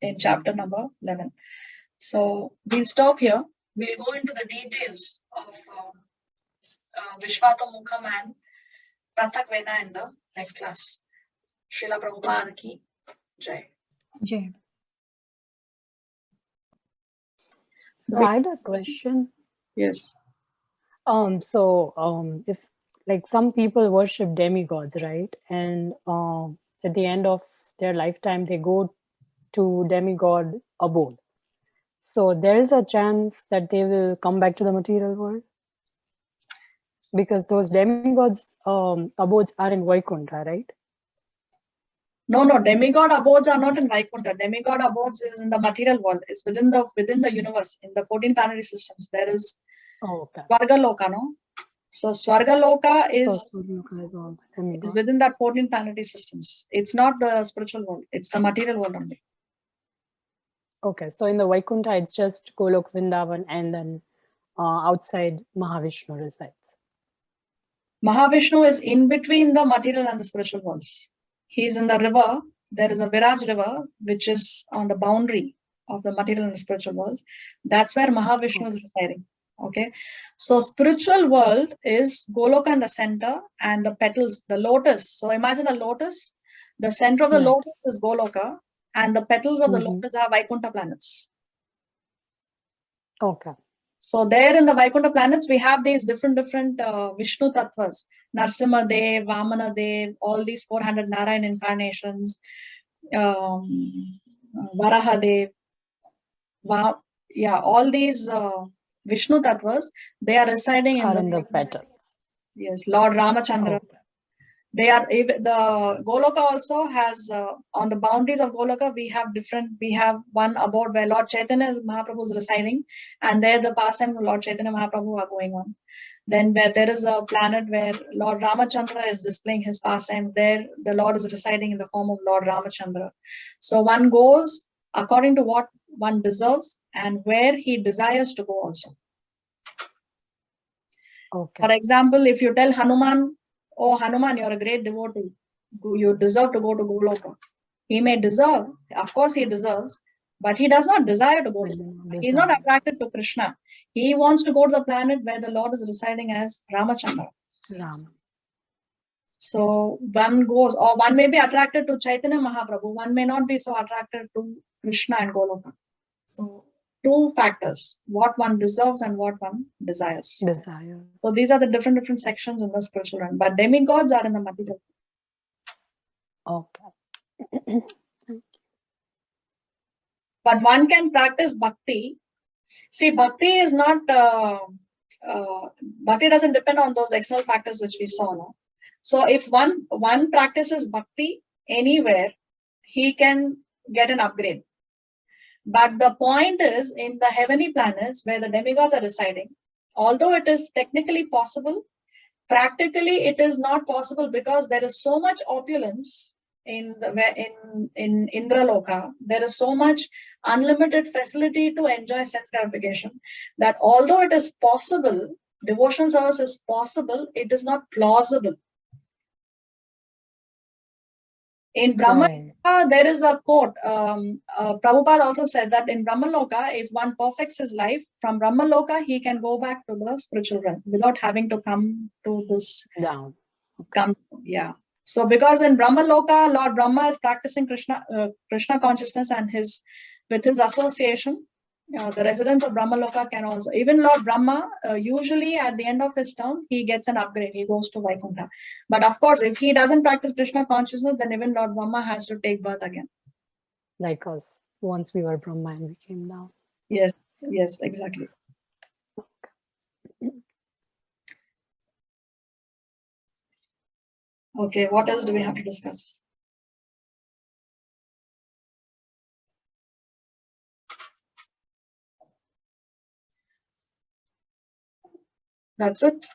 in chapter number 11. So we'll stop here. We'll go into the details of Vishwato Mukham and Prathakvena in the next class. Srila Prabhupada ki Jai. Jai. So I had a question. Yes. If like some people worship demigods, right? And at the end of their lifetime, they go to demigod abode. So there is a chance that they will come back to the material world, because those demigods abodes are in Vaikuntha, right? No, demigod abodes are not in Vaikuntha. Demigod abodes is in the material world. It's within the universe. In the 14 planetary systems, there is Swargaloka, no? So Swargaloka is within that 14 planetary systems. It's not the spiritual world. It's the material world only. Okay, so in the Vaikuntha, it's just Golok, Vrindavan, and then outside Mahavishnu resides. Mahavishnu is in between the material and the spiritual worlds. He is in the river. There is a Viraj river, which is on the boundary of the material and the spiritual worlds. That's where Mahavishnu is residing. Okay. So spiritual world is Goloka in the center, and the petals, the lotus. So imagine a lotus. The center of the lotus is Goloka, and the petals of the lotus are Vaikuntha planets. Okay. So there in the Vaikuntha planets, we have these different Vishnu tattvas, Narsimha Dev, Vamana Dev, all these 400 Narayan incarnations, Varaha Dev, all these Vishnu tattvas, they are residing in the petals. Yes, Lord Ramachandra. Okay. They are, the Goloka also has, on the boundaries of Goloka, we have one abode where Lord Chaitanya Mahaprabhu is residing, and there the pastimes of Lord Chaitanya Mahaprabhu are going on. Then where there is a planet where Lord Ramachandra is displaying his pastimes, there the Lord is residing in the form of Lord Ramachandra. So one goes according to what one deserves and where he desires to go also. Okay. For example, if you tell Hanuman, "Oh, Hanuman, you're a great devotee. You deserve to go to Goloka." He may deserve, of course he deserves, but he does not desire to go to Desire. He's not attracted to Krishna. He wants to go to the planet where the Lord is residing as Ramachandra. Ram. So one goes, or one may be attracted to Chaitanya Mahaprabhu, one may not be so attracted to Krishna and Goloka. So two factors, what one deserves and what one desires. Desires. So these are the different sections in the spiritual realm. But demigods are in the material. Okay. But one can practice bhakti. See, bhakti is not, bhakti doesn't depend on those external factors which we saw now. So if one practices bhakti anywhere, he can get an upgrade. But the point is, in the heavenly planets where the demigods are residing, although it is technically possible, practically it is not possible because there is so much opulence in Indraloka. There is so much unlimited facility to enjoy sense gratification that although it is possible, devotional service is possible, it is not plausible. In Brahmaloka, there is a quote. Prabhupada also said that in Brahmaloka, if one perfects his life, from Brahmaloka, he can go back to the spiritual realm without having to come to this Down. Yeah. So because in Brahmaloka, Lord Brahma is practicing Krishna consciousness, and with his association, the residents of Brahmaloka can also, even Lord Brahma, usually at the end of his term, he gets an upgrade. He goes to Vaikuntha. But of course, if he doesn't practice Krishna consciousness, then even Lord Brahma has to take birth again. Like us. Once we were Brahma and we came down. Yes, exactly. Okay, what else do we have to discuss? That's it.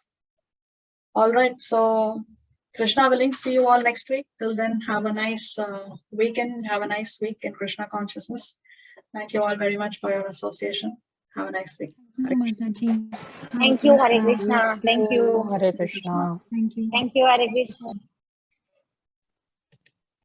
All right. So Krishna willing, see you all next week. Till then, have a nice weekend. Have a nice week in Krishna consciousness. Thank you all very much for your association. Have a nice week. Mataji. Thank you, Hare Krishna. Thank you. Hare Krishna. Thank you. Thank you, Hare Krishna.